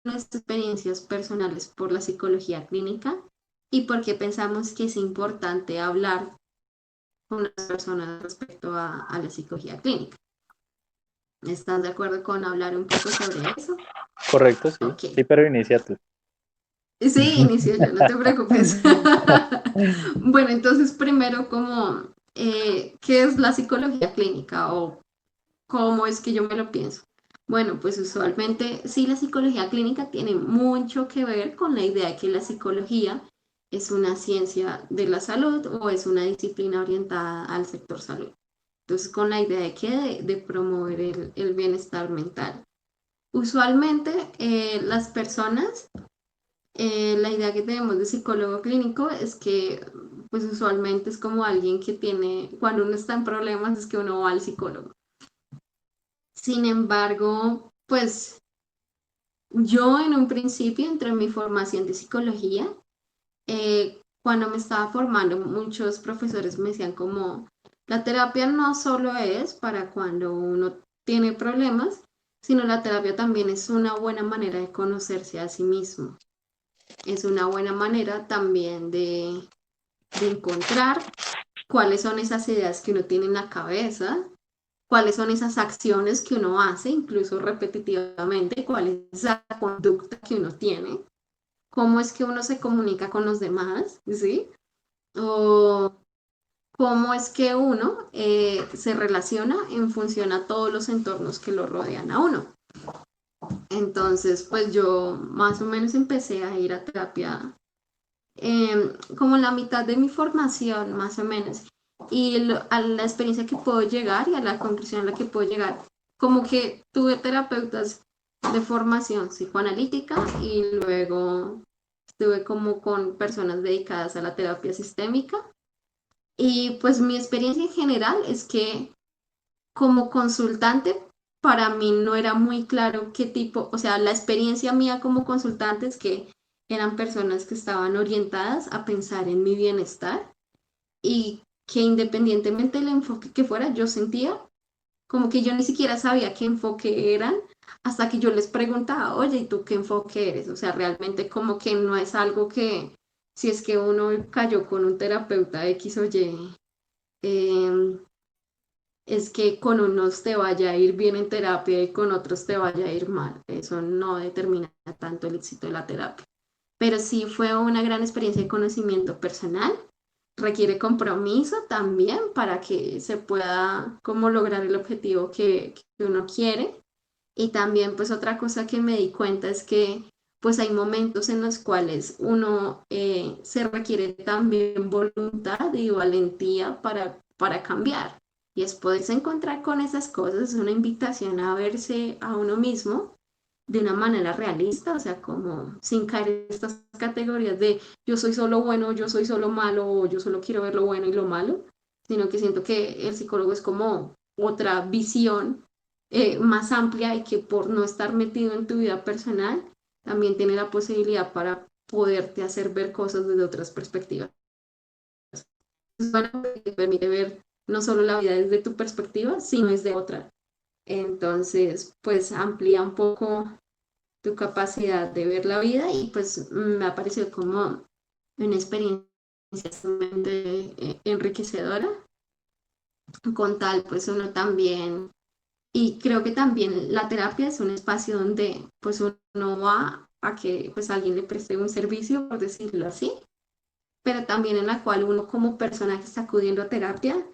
nuestras experiencias personales por la psicología clínica y por qué pensamos que es importante hablar con las personas respecto a la psicología clínica. ¿Estás de acuerdo con hablar un poco sobre eso? Correcto, sí. Ok. Sí, pero inicia tú. Sí, inicio yo, no te preocupes. Bueno, entonces primero como, ¿qué es la psicología clínica o cómo es que yo me lo pienso? Bueno, pues usualmente sí, la psicología clínica tiene mucho que ver con la idea de que la psicología es una ciencia de la salud o es una disciplina orientada al sector salud. Entonces, con la idea de que de promover el bienestar mental. Usualmente las personas, la idea que tenemos de psicólogo clínico es que pues usualmente es como alguien que tiene, cuando uno está en problemas es que uno va al psicólogo. Sin embargo, pues yo en un principio, entre mi formación de psicología, cuando me estaba formando, muchos profesores me decían como, la terapia no solo es para cuando uno tiene problemas, sino la terapia también es una buena manera de conocerse a sí mismo. Es una buena manera también de encontrar cuáles son esas ideas que uno tiene en la cabeza, cuáles son esas acciones que uno hace, incluso repetitivamente, cuál es esa conducta que uno tiene, cómo es que uno se comunica con los demás, ¿sí? O cómo es que uno se relaciona en función a todos los entornos que lo rodean a uno. Entonces, pues yo más o menos empecé a ir a terapia como la mitad de mi formación, más o menos, y a la experiencia que puedo llegar y a la conclusión a la que puedo llegar, como que tuve terapeutas de formación psicoanalítica y luego estuve como con personas dedicadas a la terapia sistémica. Y pues mi experiencia en general es que como consultante, para mí no era muy claro qué tipo, o sea, la experiencia mía como consultante es que eran personas que estaban orientadas a pensar en mi bienestar y que independientemente del enfoque que fuera, yo sentía como que yo ni siquiera sabía qué enfoque eran hasta que yo les preguntaba, oye, ¿y tú qué enfoque eres? O sea, realmente como que no es algo que si es que uno cayó con un terapeuta X o Y, eh, es que con unos te vaya a ir bien en terapia y con otros te vaya a ir mal. Eso no determina tanto el éxito de la terapia. Pero sí fue una gran experiencia de conocimiento personal. Requiere compromiso también para que se pueda como lograr el objetivo que uno quiere. Y también pues otra cosa que me di cuenta es que pues hay momentos en los cuales uno se requiere también voluntad y valentía para cambiar. Y es poderse encontrar con esas cosas, es una invitación a verse a uno mismo de una manera realista, o sea, como sin caer en estas categorías de yo soy solo bueno, yo soy solo malo, o yo solo quiero ver lo bueno y lo malo, sino que siento que el psicólogo es como otra visión más amplia y que por no estar metido en tu vida personal, también tiene la posibilidad para poderte hacer ver cosas desde otras perspectivas. Es bueno porque te permite ver no solo la vida desde tu perspectiva, sino desde otra. Entonces, pues amplía un poco tu capacidad de ver la vida y pues me ha parecido como una experiencia sumamente enriquecedora. Con tal, pues uno también, y creo que también la terapia es un espacio donde pues uno va a que pues alguien le preste un servicio, por decirlo así, pero también en la cual uno como persona que está acudiendo a terapia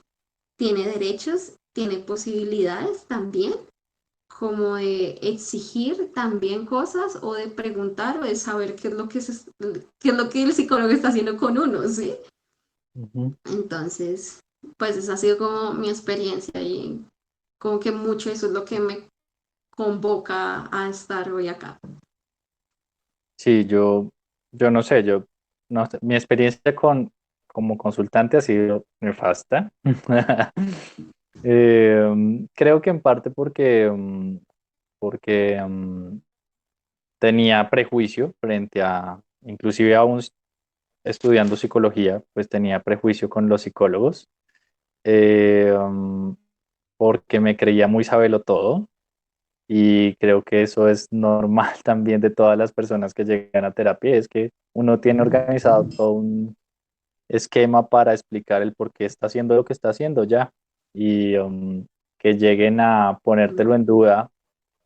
tiene derechos, tiene posibilidades también como de exigir también cosas o de preguntar o de saber qué es lo que, qué es lo que el psicólogo está haciendo con uno, ¿sí? Ujú. Entonces, pues esa ha sido como mi experiencia y como que mucho eso es lo que me convoca a estar hoy acá. Sí, yo no sé, no sé, mi experiencia como consultante ha sido nefasta. Creo que en parte porque tenía prejuicio frente inclusive aún estudiando psicología, pues tenía prejuicio con los psicólogos, eh, um, porque me creía muy sabelo todo. Y creo que eso es normal también de todas las personas que llegan a terapia, es que uno tiene organizado todo un esquema para explicar el por qué está haciendo lo que está haciendo ya. Y que lleguen a ponértelo en duda,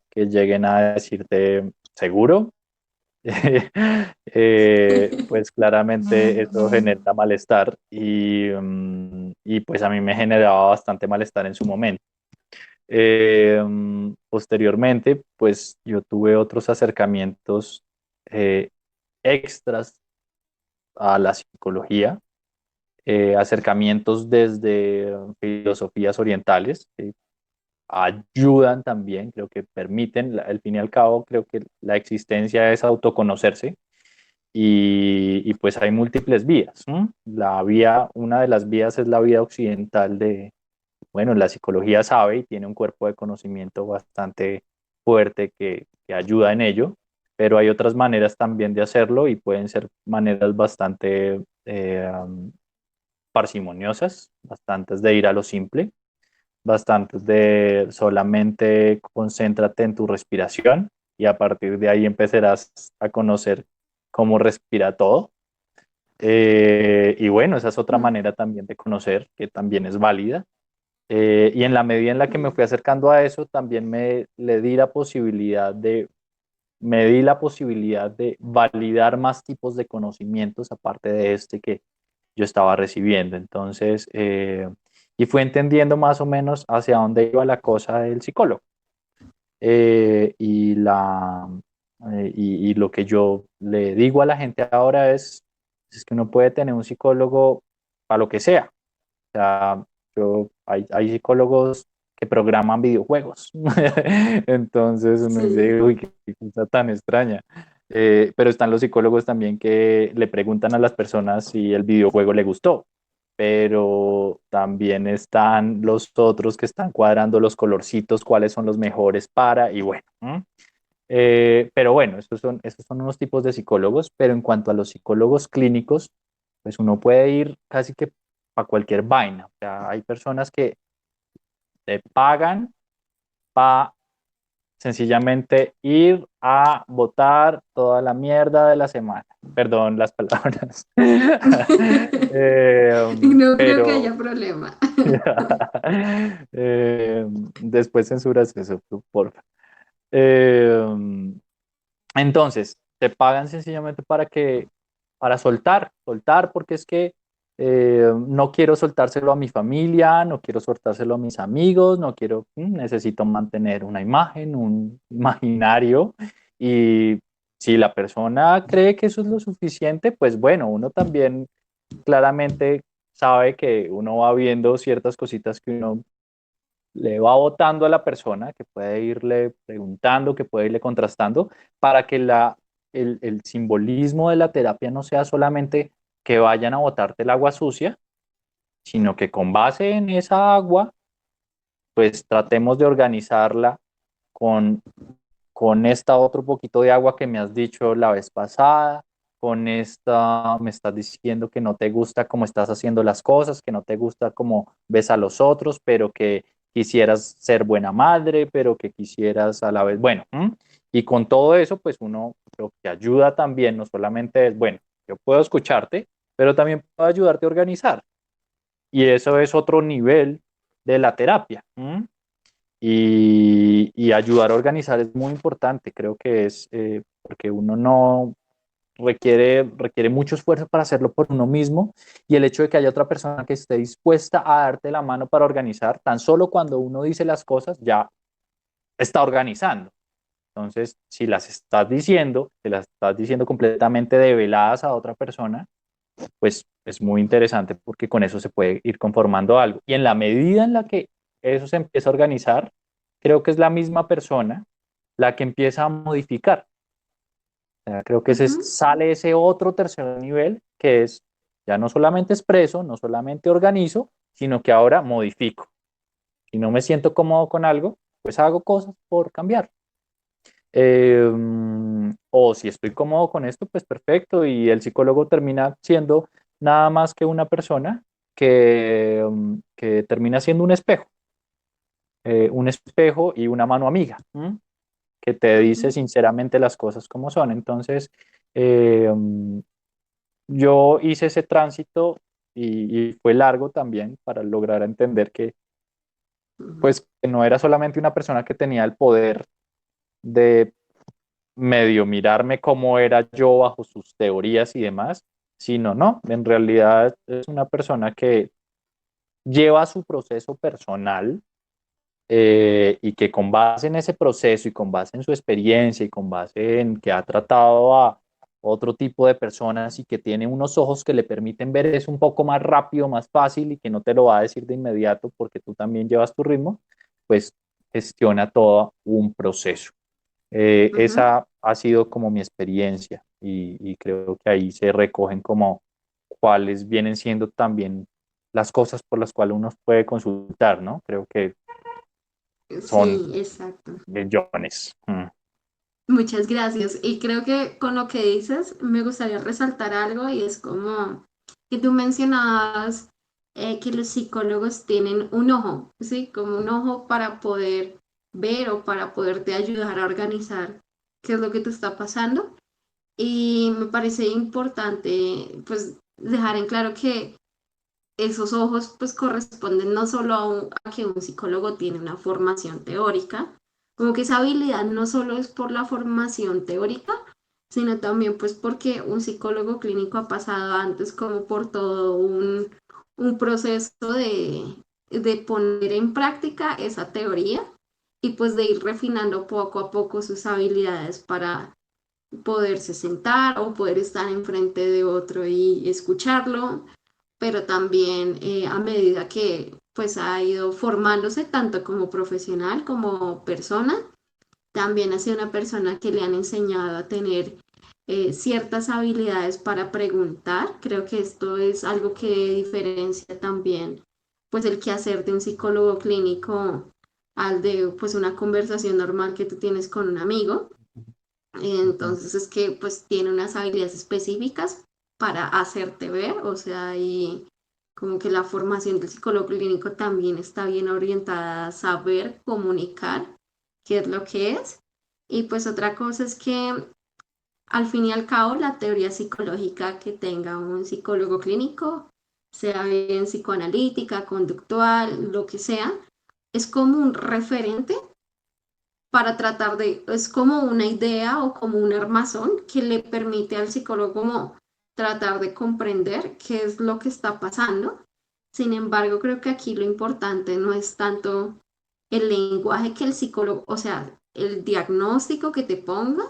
que lleguen a decirte, ¿seguro? Pues claramente eso genera malestar y pues a mí me generaba bastante malestar en su momento. Posteriormente, pues yo tuve otros acercamientos eh, extras a la psicología, acercamientos desde filosofías orientales, que ayudan también, creo que permiten, al fin y al cabo, creo que la existencia es autoconocerse y pues hay múltiples vías, ¿no? Una de las vías es la vía occidental bueno, la psicología sabe y tiene un cuerpo de conocimiento bastante fuerte que ayuda en ello, pero hay otras maneras también de hacerlo y pueden ser maneras bastante parsimoniosas, bastantes de ir a lo simple, bastantes de solamente concéntrate en tu respiración y a partir de ahí empezarás a conocer cómo respira todo. Y bueno, esa es otra manera también de conocer que también es válida. Y en la medida en la que me fui acercando a eso, también me di la posibilidad de validar más tipos de conocimientos aparte de este que yo estaba recibiendo. Entonces, y fui entendiendo más o menos hacia dónde iba la cosa del psicólogo. Eh, y, la, y lo que yo le digo a la gente ahora es que uno puede tener un psicólogo para lo que sea. O sea, hay psicólogos que programan videojuegos. Entonces uno Sí. dice, uy, qué cosa tan extraña. Pero están los psicólogos también que le preguntan a las personas si el videojuego le gustó. Pero también están los otros que están cuadrando los colorcitos, cuáles son los mejores para, y bueno. Pero bueno, estos son unos tipos de psicólogos, pero en cuanto a los psicólogos clínicos, pues uno puede ir casi que a cualquier vaina. O sea, hay personas que te pagan para sencillamente ir a votar toda la mierda de la semana. Perdón las palabras. No creo que Pero haya problema. después censuras eso, por favor. Entonces, te pagan sencillamente para soltar, porque es que no quiero soltárselo a mi familia, no quiero soltárselo a mis amigos, no quiero, necesito mantener una imagen, un imaginario, y si la persona cree que eso es lo suficiente, pues bueno, uno también claramente sabe que uno va viendo ciertas cositas que uno le va votando a la persona, que puede irle preguntando, que puede irle contrastando, para que el simbolismo de la terapia no sea solamente que vayan a botarte el agua sucia, sino que con base en esa agua, pues tratemos de organizarla con, con esta otro poquito de agua que me has dicho la vez pasada, con esta me estás diciendo que no te gusta cómo estás haciendo las cosas, que no te gusta cómo ves a los otros, pero que quisieras ser buena madre, pero que quisieras a la vez, bueno, y con todo eso, pues uno lo que ayuda también, no solamente es, bueno, yo puedo escucharte, pero también puedo ayudarte a organizar. Y eso es otro nivel de la terapia. Y ayudar a organizar es muy importante, creo que es porque uno no requiere mucho esfuerzo para hacerlo por uno mismo y el hecho de que haya otra persona que esté dispuesta a darte la mano para organizar, tan solo cuando uno dice las cosas ya está organizando. Entonces, si las estás diciendo, te las estás diciendo completamente develadas a otra persona, pues es muy interesante porque con eso se puede ir conformando algo. Y en la medida en la que eso se empieza a organizar, creo que es la misma persona la que empieza a modificar. O sea, creo que Ujú. sale ese otro tercer nivel que es ya no solamente expreso, no solamente organizo, sino que ahora modifico. Si no me siento cómodo con algo, pues hago cosas por cambiar. O si estoy cómodo con esto, pues perfecto. Y el psicólogo termina siendo nada más que una persona que termina siendo un espejo y una mano amiga, que te dice Ujú. sinceramente las cosas como son. Entonces, eh, yo hice ese tránsito y fue largo también para lograr entender que, Ujú. pues, que no era solamente una persona que tenía el poder de medio mirarme cómo era yo bajo sus teorías y demás, sino no, en realidad es una persona que lleva su proceso personal y que con base en ese proceso y con base en su experiencia y con base en que ha tratado a otro tipo de personas y que tiene unos ojos que le permiten ver eso un poco más rápido, más fácil y que no te lo va a decir de inmediato porque tú también llevas tu ritmo, pues gestiona todo un proceso. Ujú. Esa ha sido como mi experiencia y creo que ahí se recogen como cuáles vienen siendo también las cosas por las cuales uno puede consultar, ¿no? Creo que son Sí, exacto. millones. Muchas gracias. Y creo que con lo que dices, me gustaría resaltar algo y es como que tú mencionabas que los psicólogos tienen un ojo, ¿sí? Como un ojo para poder ver o para poderte ayudar a organizar qué es lo que te está pasando. Y me parece importante, pues, dejar en claro que esos ojos, pues, corresponden no solo a que un psicólogo tiene una formación teórica, como que esa habilidad no solo es por la formación teórica, sino también pues porque un psicólogo clínico ha pasado antes como por todo un proceso de poner en práctica esa teoría y pues de ir refinando poco a poco sus habilidades para poderse sentar o poder estar enfrente de otro y escucharlo, pero también a medida que pues ha ido formándose tanto como profesional como persona, también ha sido una persona que le han enseñado a tener ciertas habilidades para preguntar. Creo que esto es algo que diferencia también pues el quehacer de un psicólogo clínico al de pues una conversación normal que tú tienes con un amigo. Ujú. Entonces es que pues tiene unas habilidades específicas para hacerte ver, o sea, y como que la formación del psicólogo clínico también está bien orientada a saber comunicar qué es lo que es. Y pues otra cosa es que al fin y al cabo la teoría psicológica que tenga un psicólogo clínico, sea bien psicoanalítica, conductual, lo que sea, es como un referente para tratar de, es como una idea o como un armazón que le permite al psicólogo como tratar de comprender qué es lo que está pasando. Sin embargo, creo que aquí lo importante no es tanto el lenguaje que el psicólogo, o sea, el diagnóstico que te ponga,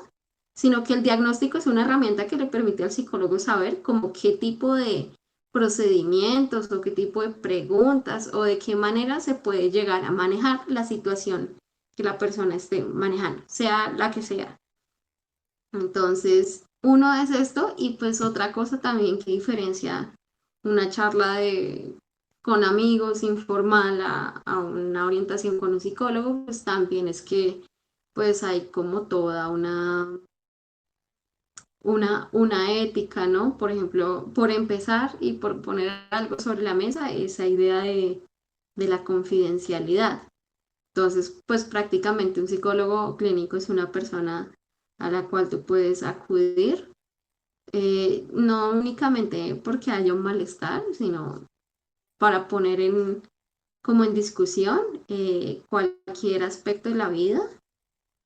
sino que el diagnóstico es una herramienta que le permite al psicólogo saber como qué tipo de procedimientos o qué tipo de preguntas o de qué manera se puede llegar a manejar la situación que la persona esté manejando, sea la que sea. Entonces, uno es esto y pues otra cosa también que diferencia una charla de con amigos informal a una orientación con un psicólogo, pues también es que pues hay como toda una ética, ¿no? Por ejemplo, por empezar y por poner algo sobre la mesa, esa idea de la confidencialidad. Entonces, pues prácticamente un psicólogo clínico es una persona a la cual tú puedes acudir, no únicamente porque haya un malestar, sino para poner como en discusión cualquier aspecto de la vida.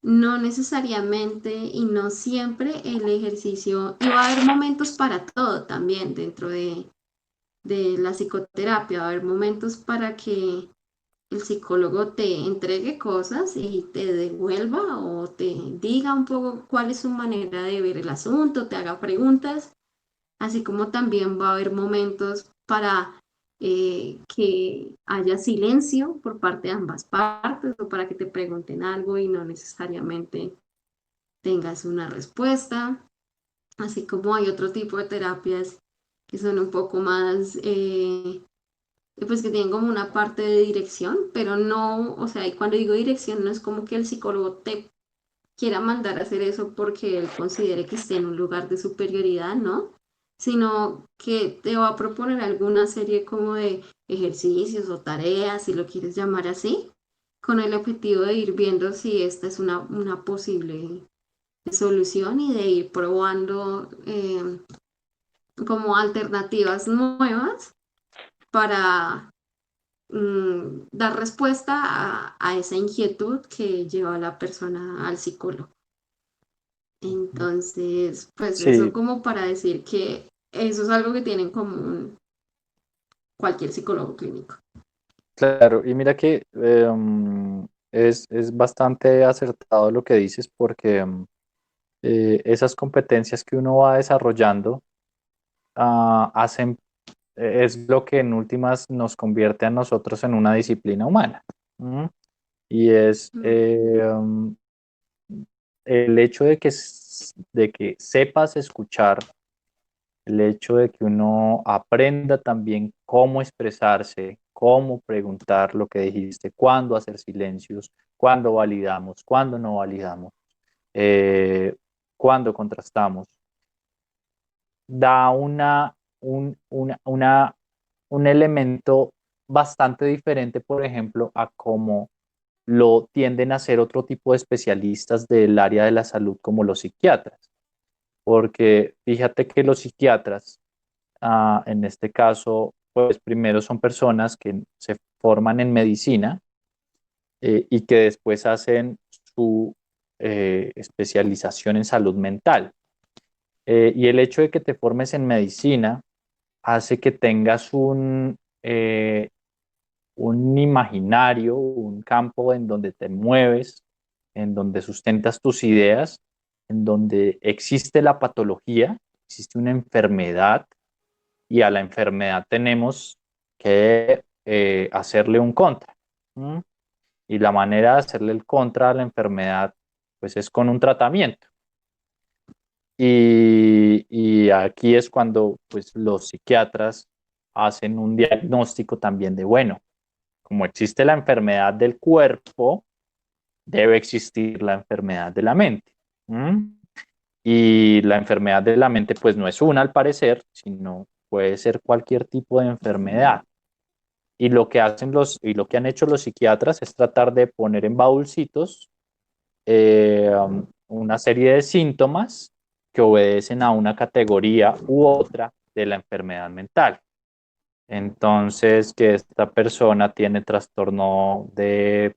No necesariamente y no siempre el ejercicio, y va a haber momentos para todo también dentro de la psicoterapia, va a haber momentos para que el psicólogo te entregue cosas y te devuelva o te diga un poco cuál es su manera de ver el asunto, te haga preguntas, así como también va a haber momentos para que haya silencio por parte de ambas partes o para que te pregunten algo y no necesariamente tengas una respuesta, así como hay otro tipo de terapias que son un poco más pues que tienen como una parte de dirección, pero no, o sea, y cuando digo dirección no es como que el psicólogo te quiera mandar a hacer eso porque él considere que esté en un lugar de superioridad, ¿no? Sino que te va a proponer alguna serie como de ejercicios o tareas, si lo quieres llamar así, con el objetivo de ir viendo si esta es una posible solución y de ir probando como alternativas nuevas para dar respuesta a esa inquietud que lleva a la persona al psicólogo. Entonces, pues eso Sí, como para decir que eso es algo que tiene en común cualquier psicólogo clínico. claro. Y mira que es bastante acertado lo que dices porque esas competencias que uno va desarrollando hacen, es lo que en últimas nos convierte a nosotros en una disciplina humana. ¿Mm? Y es Mm, el hecho de que sepas escuchar, el hecho de que uno aprenda también cómo expresarse, cómo preguntar lo que dijiste, cuándo hacer silencios, cuándo validamos, cuándo no validamos, eh, cuándo contrastamos, da un elemento bastante diferente, por ejemplo, a cómo lo tienden a hacer otro tipo de especialistas del área de la salud como los psiquiatras. Porque fíjate que los psiquiatras, en este caso, pues primero son personas que se forman en medicina y que después hacen su especialización en salud mental. Y el hecho de que te formes en medicina hace que tengas un imaginario, un campo en donde te mueves, en donde sustentas tus ideas, en donde existe la patología, existe una enfermedad y a la enfermedad tenemos que hacerle un contra. ¿Mm? Y la manera de hacerle el contra a la enfermedad, pues es con un tratamiento. Y aquí es cuando pues, los psiquiatras hacen un diagnóstico también de, bueno, como existe la enfermedad del cuerpo, debe existir la enfermedad de la mente. ¿Mm? Y la enfermedad de la mente pues no es una al parecer, sino puede ser cualquier tipo de enfermedad. Y lo que lo que han hecho los psiquiatras es tratar de poner en baúlcitos una serie de síntomas que obedecen a una categoría u otra de la enfermedad mental. Entonces, que esta persona tiene trastorno de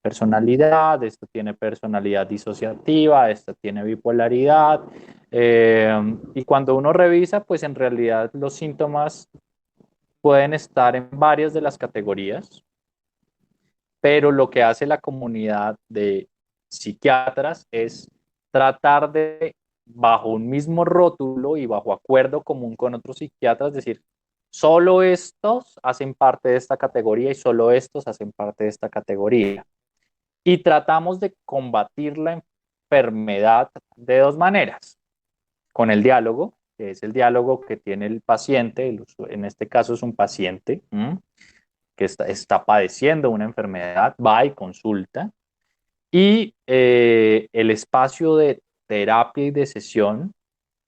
personalidad, esta tiene personalidad disociativa, esta tiene bipolaridad. Y cuando uno revisa, pues en realidad los síntomas pueden estar en varias de las categorías, pero lo que hace la comunidad de psiquiatras es tratar de, bajo un mismo rótulo y bajo acuerdo común con otros psiquiatras, decir, solo estos hacen parte de esta categoría y solo estos hacen parte de esta categoría. Y tratamos de combatir la enfermedad de dos maneras, con el diálogo, que es el diálogo que tiene el paciente, en este caso es un paciente, que está padeciendo una enfermedad, va y consulta, y el espacio de terapia y de sesión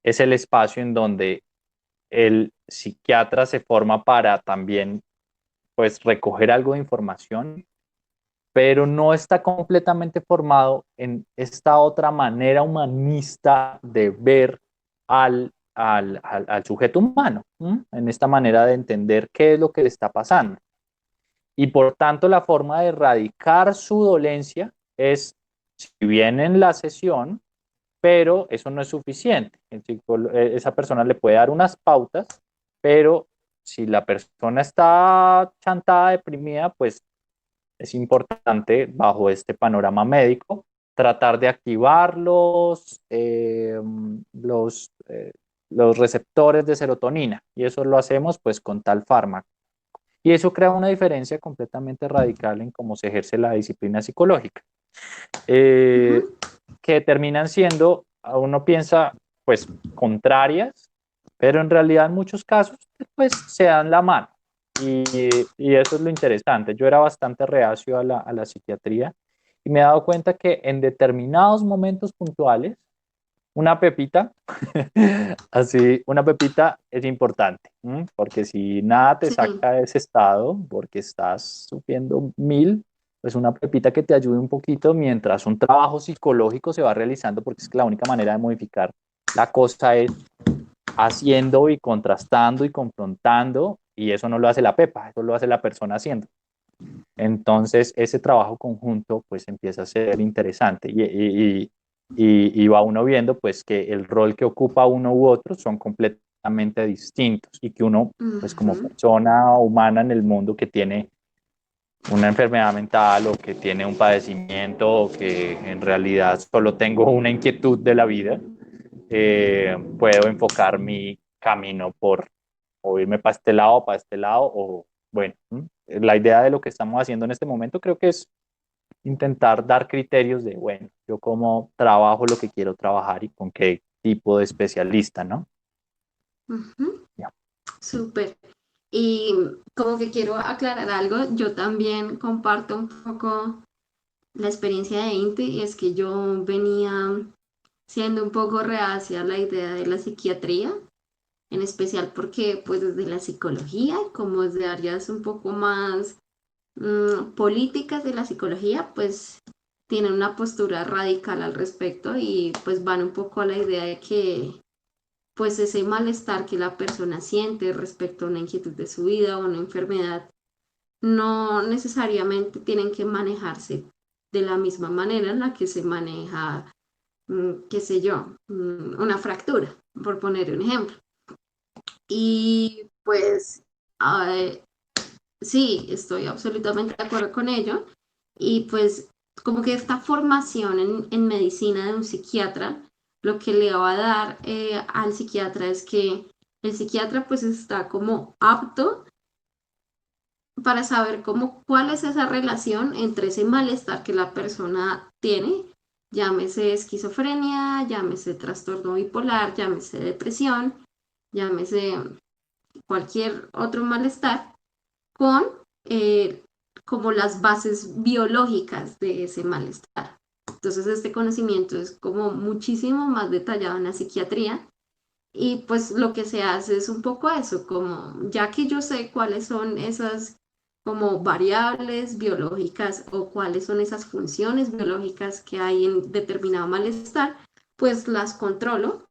es el espacio en donde el psiquiatra se forma para también pues recoger algo de información, pero no está completamente formado en esta otra manera humanista de ver al sujeto humano, en esta manera de entender qué es lo que le está pasando. Y por tanto, la forma de erradicar su dolencia es, si bien en la sesión, pero eso no es suficiente. Esa persona le puede dar unas pautas, pero si la persona está chantada, deprimida, pues es importante, bajo este panorama médico, tratar de activar los receptores de serotonina. Y eso lo hacemos pues con tal fármaco. Y eso crea una diferencia completamente radical en cómo se ejerce la disciplina psicológica, eh, Ujú. que terminan siendo, uno piensa, pues contrarias, pero en realidad en muchos casos pues se dan la mano. Y eso es lo interesante. Yo era bastante reacio a la psiquiatría y me he dado cuenta que en determinados momentos puntuales una pepita, así, una pepita es importante, porque si nada te Sí, saca de ese estado, porque estás sufriendo mil, pues una pepita que te ayude un poquito mientras un trabajo psicológico se va realizando, porque es que la única manera de modificar la cosa es haciendo y contrastando y confrontando, y eso no lo hace la pepa, eso lo hace la persona haciendo. Entonces, ese trabajo conjunto pues empieza a ser interesante y va uno viendo pues que el rol que ocupa uno u otro son completamente distintos y que uno pues como ujú, persona humana en el mundo que tiene una enfermedad mental o que tiene un padecimiento o que en realidad solo tengo una inquietud de la vida, puedo enfocar mi camino por o irme para este lado, para este lado, o bueno, la idea de lo que estamos haciendo en este momento creo que es intentar dar criterios de, bueno, yo cómo trabajo lo que quiero trabajar y con qué tipo de especialista, ¿no? ujú. Ya. Súper. Y como que quiero aclarar algo, yo también comparto un poco la experiencia de Inti, y es que yo venía siendo un poco reacia a la idea de la psiquiatría, en especial porque pues desde la psicología, como desde áreas un poco más políticas de la psicología, pues tienen una postura radical al respecto y pues van un poco a la idea de que pues ese malestar que la persona siente respecto a una inquietud de su vida o una enfermedad no necesariamente tienen que manejarse de la misma manera en la que se maneja, qué sé yo, una fractura, por poner un ejemplo. Y pues sí, estoy absolutamente de acuerdo con ello. Y pues como que esta formación en medicina de un psiquiatra, lo que le va a dar al psiquiatra es que el psiquiatra pues está como apto para saber cómo, cuál es esa relación entre ese malestar que la persona tiene, llámese esquizofrenia, llámese trastorno bipolar, llámese depresión, llámese cualquier otro malestar, con eh, como las bases biológicas de ese malestar. Entonces este conocimiento es como muchísimo más detallado en la psiquiatría y pues lo que se hace es un poco eso, como ya que yo sé cuáles son esas como variables biológicas o cuáles son esas funciones biológicas que hay en determinado malestar, pues las controlo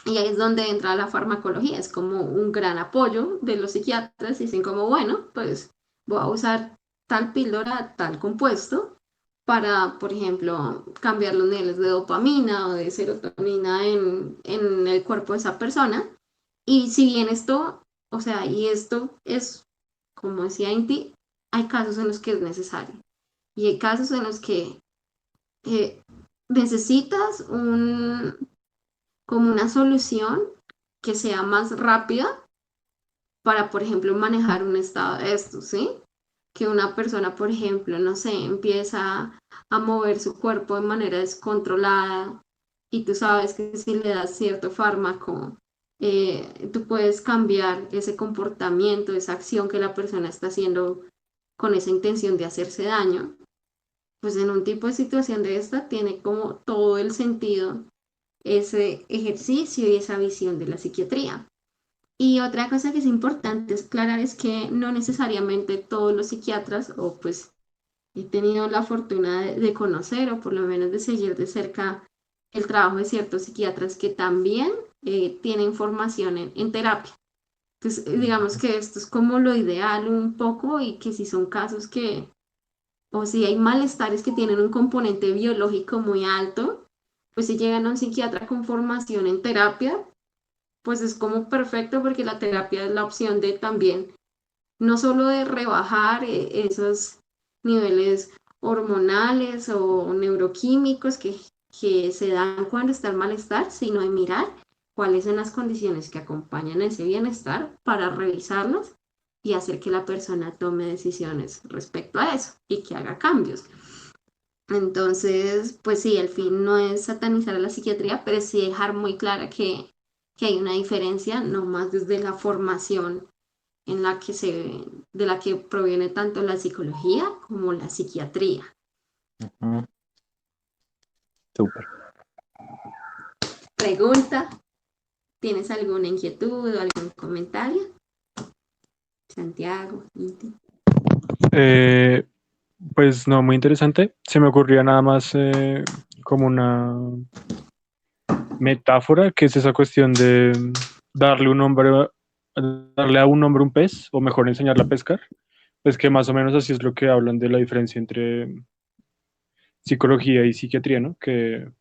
y ahí es donde entra la farmacología, es como un gran apoyo de los psiquiatras y dicen como, bueno, pues voy a usar tal píldora, tal compuesto para, por ejemplo, cambiar los niveles de dopamina o de serotonina en el cuerpo de esa persona. Y si bien esto, o sea, y esto es, como decía Inti, hay casos en los que es necesario y hay casos en los que eh, necesitas como una solución que sea más rápida para, por ejemplo, manejar un estado de esto, ¿sí? Que una persona, por ejemplo, no sé, empieza a mover su cuerpo de manera descontrolada y tú sabes que si le das cierto fármaco, tú puedes cambiar ese comportamiento, esa acción que la persona está haciendo con esa intención de hacerse daño, pues en un tipo de situación de esta tiene como todo el sentido ese ejercicio y esa visión de la psiquiatría. Y otra cosa que es importante es aclarar es que no necesariamente todos los psiquiatras, o pues he tenido la fortuna de conocer o por lo menos de seguir de cerca el trabajo de ciertos psiquiatras que también tienen formación en terapia. Entonces, digamos que esto es como lo ideal un poco y que si son casos que, o si hay malestares que tienen un componente biológico muy alto, pues si llegan a un psiquiatra con formación en terapia, pues es como perfecto porque la terapia es la opción de también, no solo de rebajar esos niveles hormonales o neuroquímicos que se dan cuando está el malestar, sino de mirar cuáles son las condiciones que acompañan ese bienestar para revisarlas y hacer que la persona tome decisiones respecto a eso y que haga cambios. Entonces, pues sí, el fin no es satanizar a la psiquiatría, pero sí dejar muy clara que hay una diferencia, no más desde la formación en la que de la que proviene tanto la psicología como la psiquiatría. Ujú. Súper. Pregunta, ¿tienes alguna inquietud o algún comentario? Santiago, Inti. Eh, pues no, muy interesante. Se me ocurría nada más como una metáfora, que es esa cuestión de darle un nombre, darle a un nombre un pez, o mejor enseñarle a pescar. Pues que más o menos así es lo que hablan de la diferencia entre psicología y psiquiatría, ¿no? Que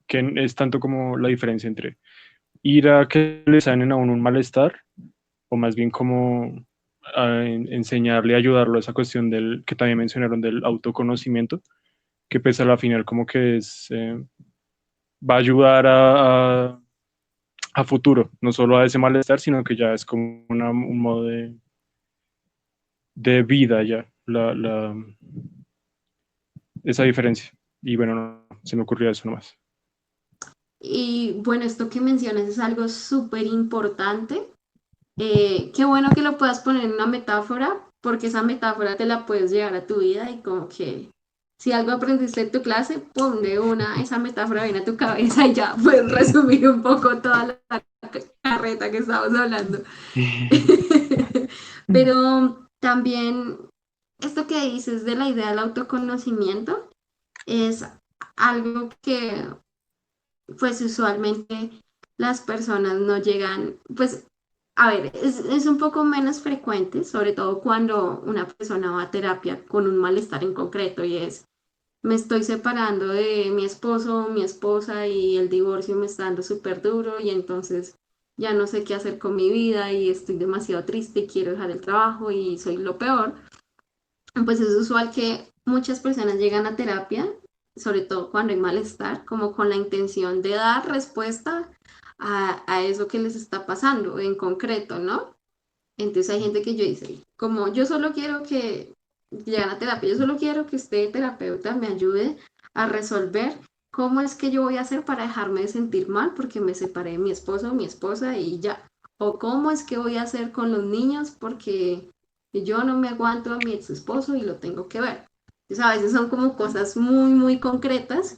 es tanto como la diferencia entre ir a que le sanen a uno un malestar, o más bien como enseñarle, ayudarlo a esa cuestión del que también mencionaron del autoconocimiento, que pues a la final como que es, va a ayudar a futuro, no solo a ese malestar, sino que ya es como un modo de vida ya, esa diferencia. Y bueno, no, se me ocurrió eso nomás. Y bueno, esto que mencionas es algo súper importante. Qué bueno que lo puedas poner en una metáfora, porque esa metáfora te la puedes llevar a tu vida y como que si algo aprendiste en tu clase, ponle esa metáfora viene a tu cabeza y ya puedes resumir un poco toda la carreta que estamos hablando. Pero también esto que dices de la idea del autoconocimiento es algo que pues usualmente las personas no llegan, pues a ver, es un poco menos frecuente, sobre todo cuando una persona va a terapia con un malestar en concreto y es, me estoy separando de mi esposo o mi esposa y el divorcio me está dando súper duro y entonces ya no sé qué hacer con mi vida y estoy demasiado triste y quiero dejar el trabajo y soy lo peor. Pues es usual que muchas personas llegan a terapia, sobre todo cuando hay malestar, como con la intención de dar respuesta a eso que les está pasando en concreto, ¿no? Entonces hay gente que yo dice, como yo solo quiero que llegan a terapia, yo solo quiero que este terapeuta me ayude a resolver cómo es que yo voy a hacer para dejarme de sentir mal porque me separé de mi esposo o mi esposa y ya. O cómo es que voy a hacer con los niños porque yo no me aguanto a mi ex esposo y lo tengo que ver. Entonces, a veces son como cosas muy, muy concretas.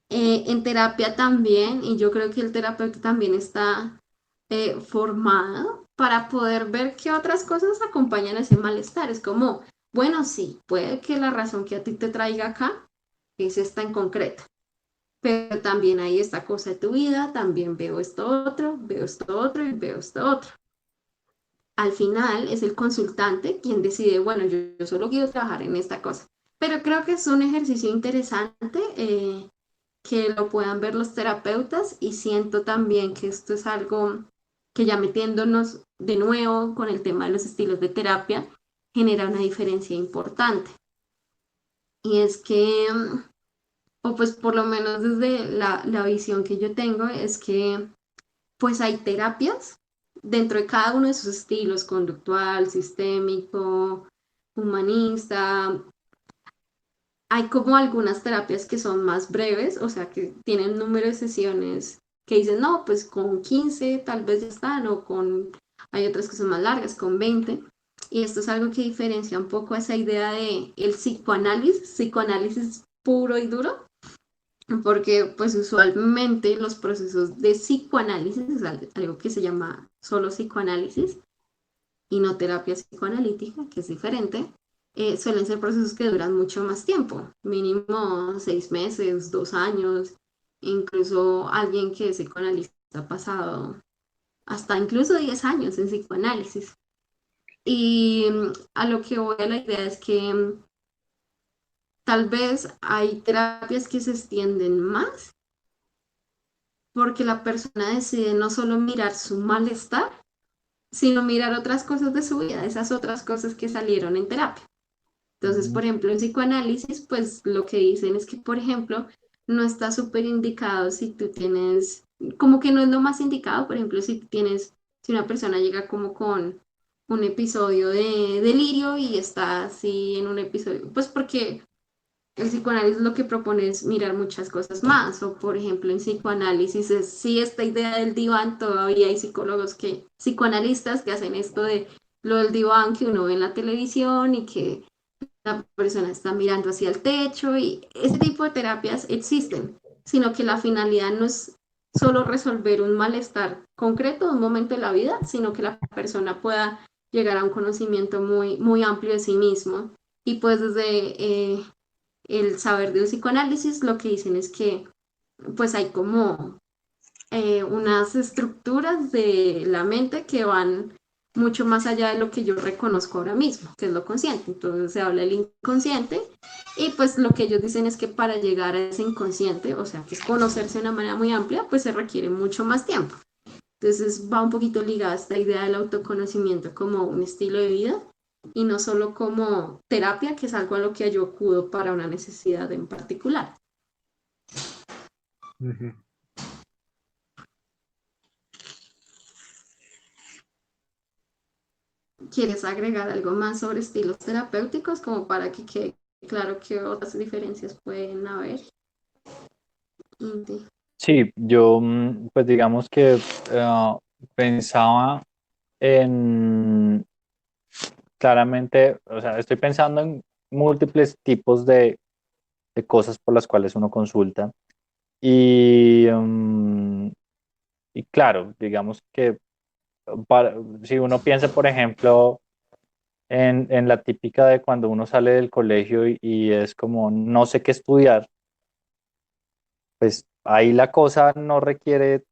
En terapia también, y yo creo que el terapeuta también está formado para poder ver qué otras cosas acompañan ese malestar. Es como, bueno, sí, puede que la razón que a ti te traiga acá es esta en concreto, pero también hay esta cosa de tu vida, también veo esto otro y veo esto otro. Al final es el consultante quien decide, bueno, yo solo quiero trabajar en esta cosa. Pero creo que es un ejercicio interesante que lo puedan ver los terapeutas y siento también que esto es algo que ya metiéndonos de nuevo con el tema de los estilos de terapia genera una diferencia importante. Y es que, o pues por lo menos desde la visión que yo tengo, es que pues hay terapias dentro de cada uno de sus estilos, conductual, sistémico, humanista. Hay como algunas terapias que son más breves, o sea, que tienen número de sesiones que dicen, no, pues con 15 tal vez ya están, o con, hay otras que son más largas, con 20. Y esto es algo que diferencia un poco esa idea de el psicoanálisis puro y duro, porque pues usualmente los procesos de psicoanálisis es algo que se llama solo psicoanálisis y no terapia psicoanalítica, que es diferente, suelen ser procesos que duran mucho más tiempo, mínimo 6 meses, 2 años, incluso alguien que es psicoanalista ha pasado hasta incluso 10 años en psicoanálisis. Y a lo que voy a la idea es que tal vez hay terapias que se extienden más porque la persona decide no solo mirar su malestar, sino mirar otras cosas de su vida, esas otras cosas que salieron en terapia. Entonces, Mm, por ejemplo, en psicoanálisis, pues lo que dicen es que, por ejemplo, no está súper indicado si tú tienes, como que no es lo más indicado, por ejemplo, si tienes, si una persona llega como con un episodio de delirio y está así en un episodio, pues porque el psicoanálisis lo que propone es mirar muchas cosas más, o por ejemplo en psicoanálisis es sí esta idea del diván, todavía hay psicólogos que, psicoanalistas que hacen esto de lo del diván que uno ve en la televisión y que la persona está mirando hacia el techo y ese tipo de terapias existen, sino que la finalidad no es solo resolver un malestar concreto de un momento de la vida, sino que la persona pueda llegar a un conocimiento muy, muy amplio de sí mismo. Y pues desde el saber del psicoanálisis lo que dicen es que pues hay como unas estructuras de la mente que van mucho más allá de lo que yo reconozco ahora mismo, que es lo consciente. Entonces se habla del inconsciente y pues lo que ellos dicen es que para llegar a ese inconsciente, o sea, que es conocerse de una manera muy amplia, pues se requiere mucho más tiempo. Entonces va un poquito ligada a esta idea del autoconocimiento como un estilo de vida y no solo como terapia, que es algo a lo que yo acudo para una necesidad en particular. ujú. ¿Quieres agregar algo más sobre estilos terapéuticos como para que quede claro qué otras diferencias pueden haber? Inti? Sí, yo pues digamos que pensaba en claramente, o sea, estoy pensando en múltiples tipos de cosas por las cuales uno consulta y, y claro, digamos que si uno piensa, por ejemplo, en la típica de cuando uno sale del colegio y es como no sé qué estudiar, pues ahí la cosa no requiere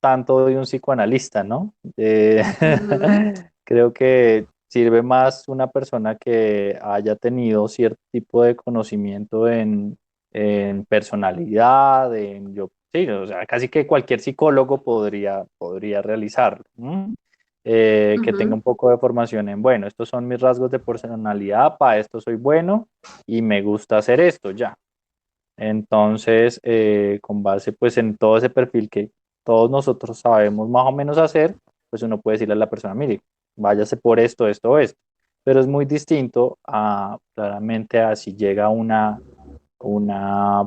tanto de un psicoanalista, ¿no? Ujú, Creo que sirve más una persona que haya tenido cierto tipo de conocimiento en personalidad, sí, o sea, casi que cualquier psicólogo podría realizarlo. ¿M? Que tenga ujú. un poco de formación en, bueno, estos son mis rasgos de personalidad, para esto soy bueno y me gusta hacer esto ya. Entonces, con base pues en todo ese perfil que todos nosotros sabemos más o menos hacer, pues uno puede decirle a la persona, mire, váyase por esto, esto, esto. Pero es muy distinto a claramente a si llega una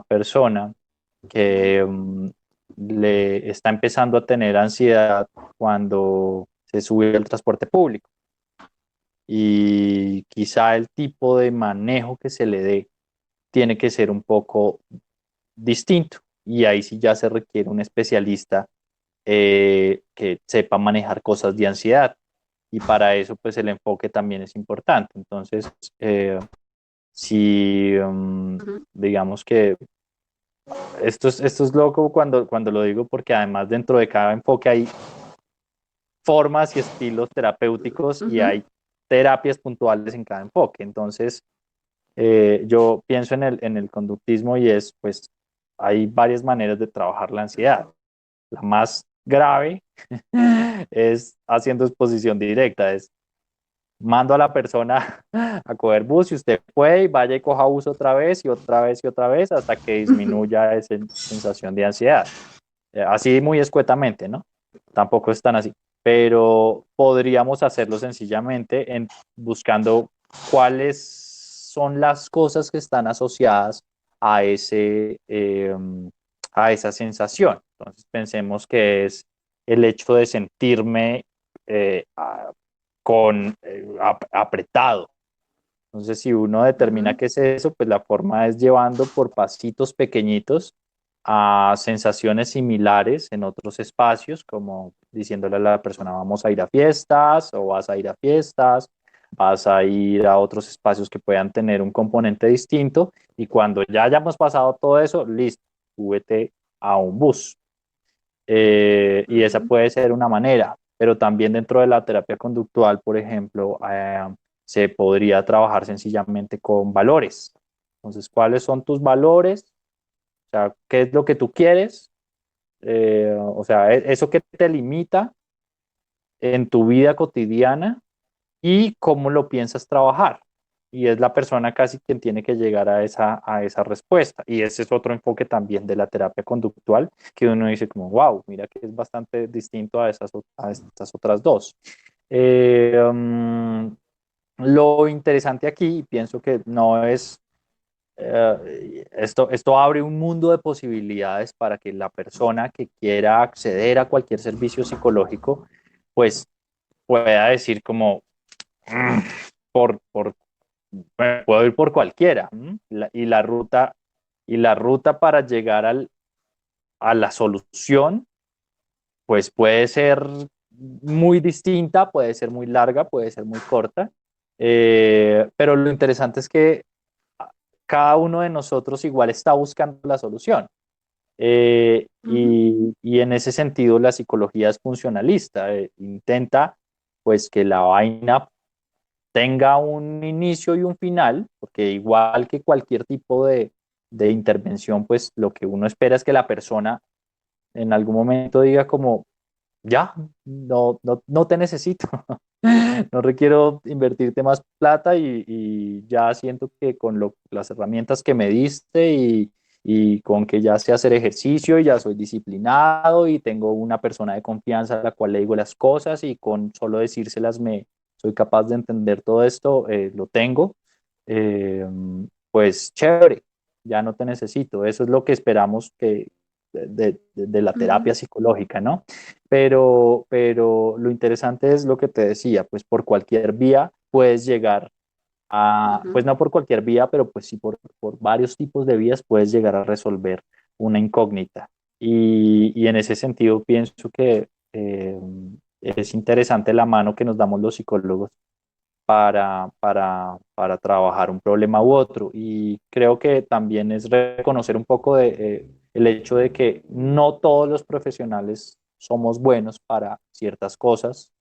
persona que le está empezando a tener ansiedad cuando se sube al transporte público y quizá el tipo de manejo que se le dé tiene que ser un poco distinto. Y ahí sí ya se requiere un especialista que sepa manejar cosas de ansiedad. Y para eso, pues el enfoque también es importante. Entonces, si Ujú, digamos que esto es loco cuando lo digo, porque además dentro de cada enfoque hay formas y estilos terapéuticos y ujú, hay terapias puntuales en cada enfoque. Entonces, yo pienso en el conductismo y es, pues, hay varias maneras de trabajar la ansiedad. La más grave es haciendo exposición directa, es mando a la persona a coger bus y usted puede y vaya y coja bus otra vez y otra vez y otra vez hasta que ujú, disminuya esa sensación de ansiedad. Así muy escuetamente, ¿no? Tampoco es tan así, pero podríamos hacerlo sencillamente buscando cuáles son las cosas que están asociadas a a esa sensación. Entonces pensemos que es el hecho de sentirme eh, a- apretado. Entonces, si uno determina ujú, qué es eso, pues la forma es llevando por pasitos pequeñitos a sensaciones similares en otros espacios, como diciéndole a la persona, vamos a ir a fiestas o vas a ir a fiestas, vas a ir a otros espacios que puedan tener un componente distinto y cuando ya hayamos pasado todo eso, listo, súbete a un bus. Y esa ujú, puede ser una manera, pero también dentro de la terapia conductual, por ejemplo, se podría trabajar sencillamente con valores. Entonces, ¿cuáles son tus valores? O sea, ¿qué es lo que tú quieres? O sea, eso que te limita en tu vida cotidiana y cómo lo piensas trabajar. Y es la persona casi quien tiene que llegar a esa respuesta. Y ese es otro enfoque también de la terapia conductual, que uno dice como, wow, mira que es bastante distinto a, a estas otras dos. Lo interesante aquí, y pienso que no es, esto abre un mundo de posibilidades para que la persona que quiera acceder a cualquier servicio psicológico, pues pueda decir como, "Mm, por bueno, puedo ir por cualquiera. Y la ruta para llegar a la solución, pues puede ser muy distinta, puede ser muy larga, puede ser muy corta. Pero lo interesante es que cada uno de nosotros igual está buscando la solución. ujú, Y en ese sentido la psicología es funcionalista, intenta pues que la vaina tenga un inicio y un final, porque igual que cualquier tipo de intervención, pues lo que uno espera es que la persona en algún momento diga como, ya, no te necesito, no requiero invertirte más plata y ya siento que con las herramientas que me diste y con que ya sé hacer ejercicio y ya soy disciplinado y tengo una persona de confianza a la cual le digo las cosas y con solo decírselas soy capaz de entender todo esto, lo tengo, eh, pues chévere, ya no te necesito. Eso es lo que esperamos de la terapia ujú, psicológica, ¿no? Pero lo interesante es lo que te decía, pues por cualquier vía puedes llegar pues ujú. no por cualquier vía, pero pues sí por varios tipos de vías puedes llegar a resolver una incógnita. Y en ese sentido pienso que es interesante la mano que nos damos los psicólogos para trabajar un problema u otro. Y creo que también es reconocer un poco el hecho de que no todos los profesionales somos buenos para ciertas cosas,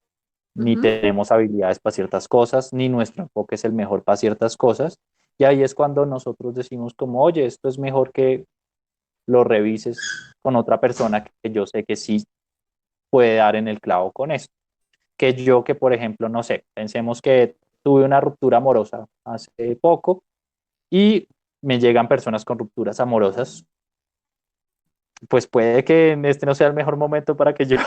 ni Ujú, tenemos habilidades para ciertas cosas, ni nuestro enfoque es el mejor para ciertas cosas. Y ahí es cuando nosotros decimos como, oye, esto es mejor que lo revises con otra persona que yo sé que sí puede dar en el clavo con esto. Que yo que, por ejemplo, no sé, pensemos que tuve una ruptura amorosa hace poco y me llegan personas con rupturas amorosas, pues puede que este no sea el mejor momento para que yo,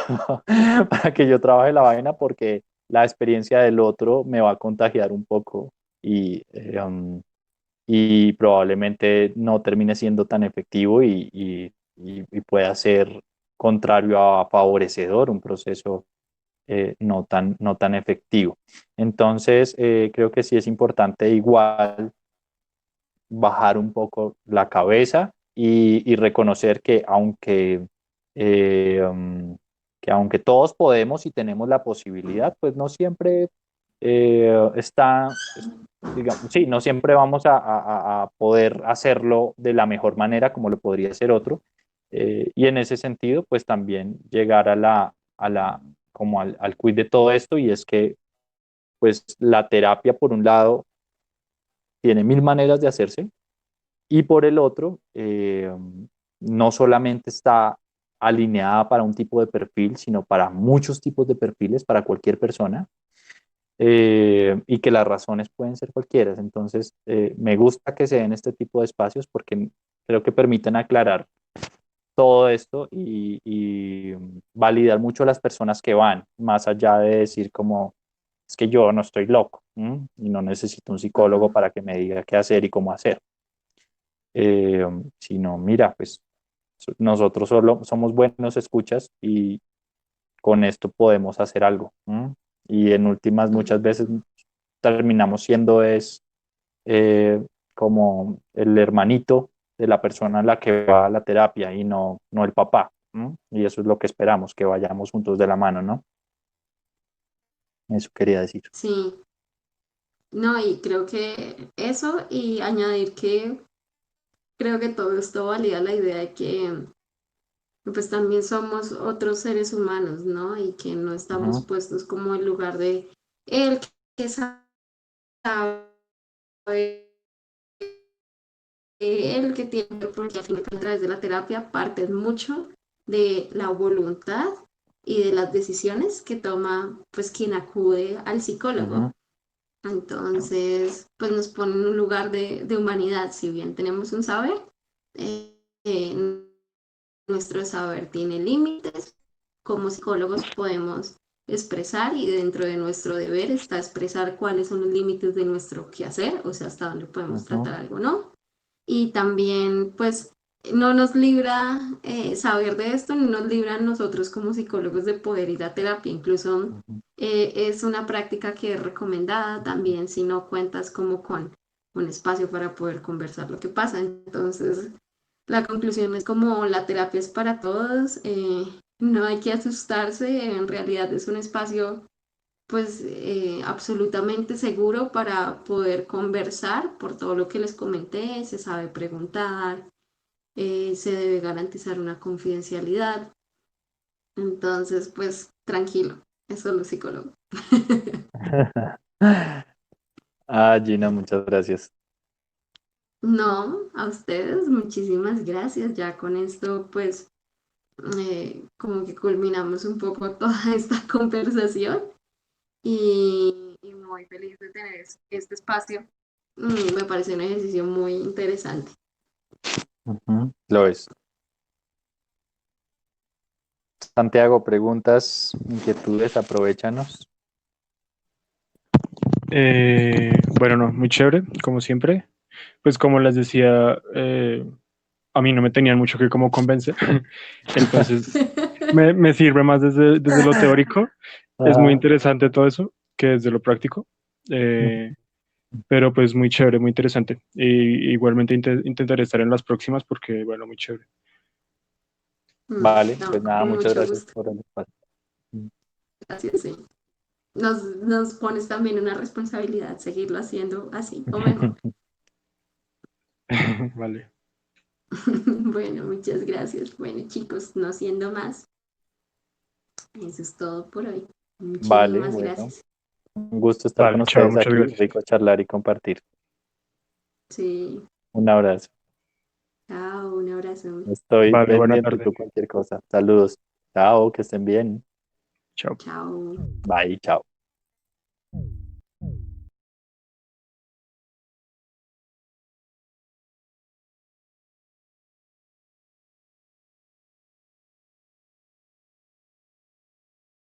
para que yo trabaje la vaina porque la experiencia del otro me va a contagiar un poco y, y probablemente no termine siendo tan efectivo y pueda ser contrario a favorecedor, un proceso no tan efectivo. Entonces, creo que sí es importante igual bajar un poco la cabeza y reconocer eh, um, que aunque todos podemos y tenemos la posibilidad, pues no siempre está, digamos, sí, no siempre vamos a poder hacerlo de la mejor manera como lo podría hacer otro. Y en ese sentido, pues también llegar como al quid de todo esto, y es que pues la terapia, por un lado, tiene mil maneras de hacerse, y por el otro, no solamente está alineada para un tipo de perfil, sino para muchos tipos de perfiles, para cualquier persona, y que las razones pueden ser cualquiera. Entonces, me gusta que se den este tipo de espacios porque creo que permiten aclarar todo esto y validar mucho a las personas que van, más allá de decir como, es que yo no estoy loco, ¿m? Y no necesito un psicólogo Ujú. para que me diga qué hacer y cómo hacer. Sino, mira, pues nosotros solo somos buenos escuchas y con esto podemos hacer algo. ¿M? Y en últimas, muchas veces terminamos siendo eh, como el hermanito de la persona a la que va a la terapia y no el papá. ¿M? Y eso es lo que esperamos, que vayamos juntos de la mano, ¿no? Eso quería decir. Sí, no, y creo que eso y añadir que creo que todo esto valida la idea de que pues también somos otros seres humanos, ¿no? Y que no estamos Ujú, puestos como en lugar de el que sabe, el que tiene, porque al final a través de la terapia parte mucho de la voluntad y de las decisiones que toma pues quien acude al psicólogo. ujú, Entonces, pues nos pone en un lugar de humanidad, si bien tenemos un saber, eh, nuestro saber tiene límites. Como psicólogos podemos expresar y dentro de nuestro deber está expresar cuáles son los límites de nuestro quehacer, o sea, hasta dónde podemos ujú, tratar algo, ¿no? Y también, pues, no nos libra saber de esto, no nos libra a nosotros como psicólogos de poder ir a terapia. Incluso ujú, es una práctica que es recomendada también si no cuentas como con un espacio para poder conversar lo que pasa. Entonces, la conclusión es como la terapia es para todos, no hay que asustarse, en realidad es un espacio pues absolutamente seguro para poder conversar por todo lo que les comenté, se sabe preguntar, se debe garantizar una confidencialidad, entonces pues tranquilo, eso es lo psicólogo. Ah, Gina, muchas gracias. No, a ustedes muchísimas gracias, ya con esto pues como que culminamos un poco toda esta conversación y muy feliz de tener este espacio. Me parece un ejercicio muy interesante. Ujú, lo es. Santiago, preguntas, inquietudes, aprovéchanos. Bueno, no, muy chévere, como siempre. Pues como les decía, a mí no me tenían mucho que como convencer. Entonces, me sirve más desde lo teórico. Es muy Ah, interesante todo eso, que desde lo práctico. Eh, pero pues muy chévere, muy interesante. Y igualmente intentaré estar en las próximas porque, bueno, muy chévere. vale, pues No, nada, con muchas mucho gracias gusto. por el espacio. Gracias, sí. Nos pones también una responsabilidad seguirlo haciendo así o mejor. Vale, Bueno, muchas gracias. Bueno, chicos, no siendo más, eso es todo por hoy. Vale, Muchísimas bueno, gracias. un gusto estar con vale, chao, ustedes muchas aquí, gracias. rico charlar y compartir. Sí, Un abrazo. chao, un abrazo. Estoy Vale, buena pendiente tarde. por cualquier cosa. Saludos. Chao, que estén bien. Chao. Chao. Bye, chao.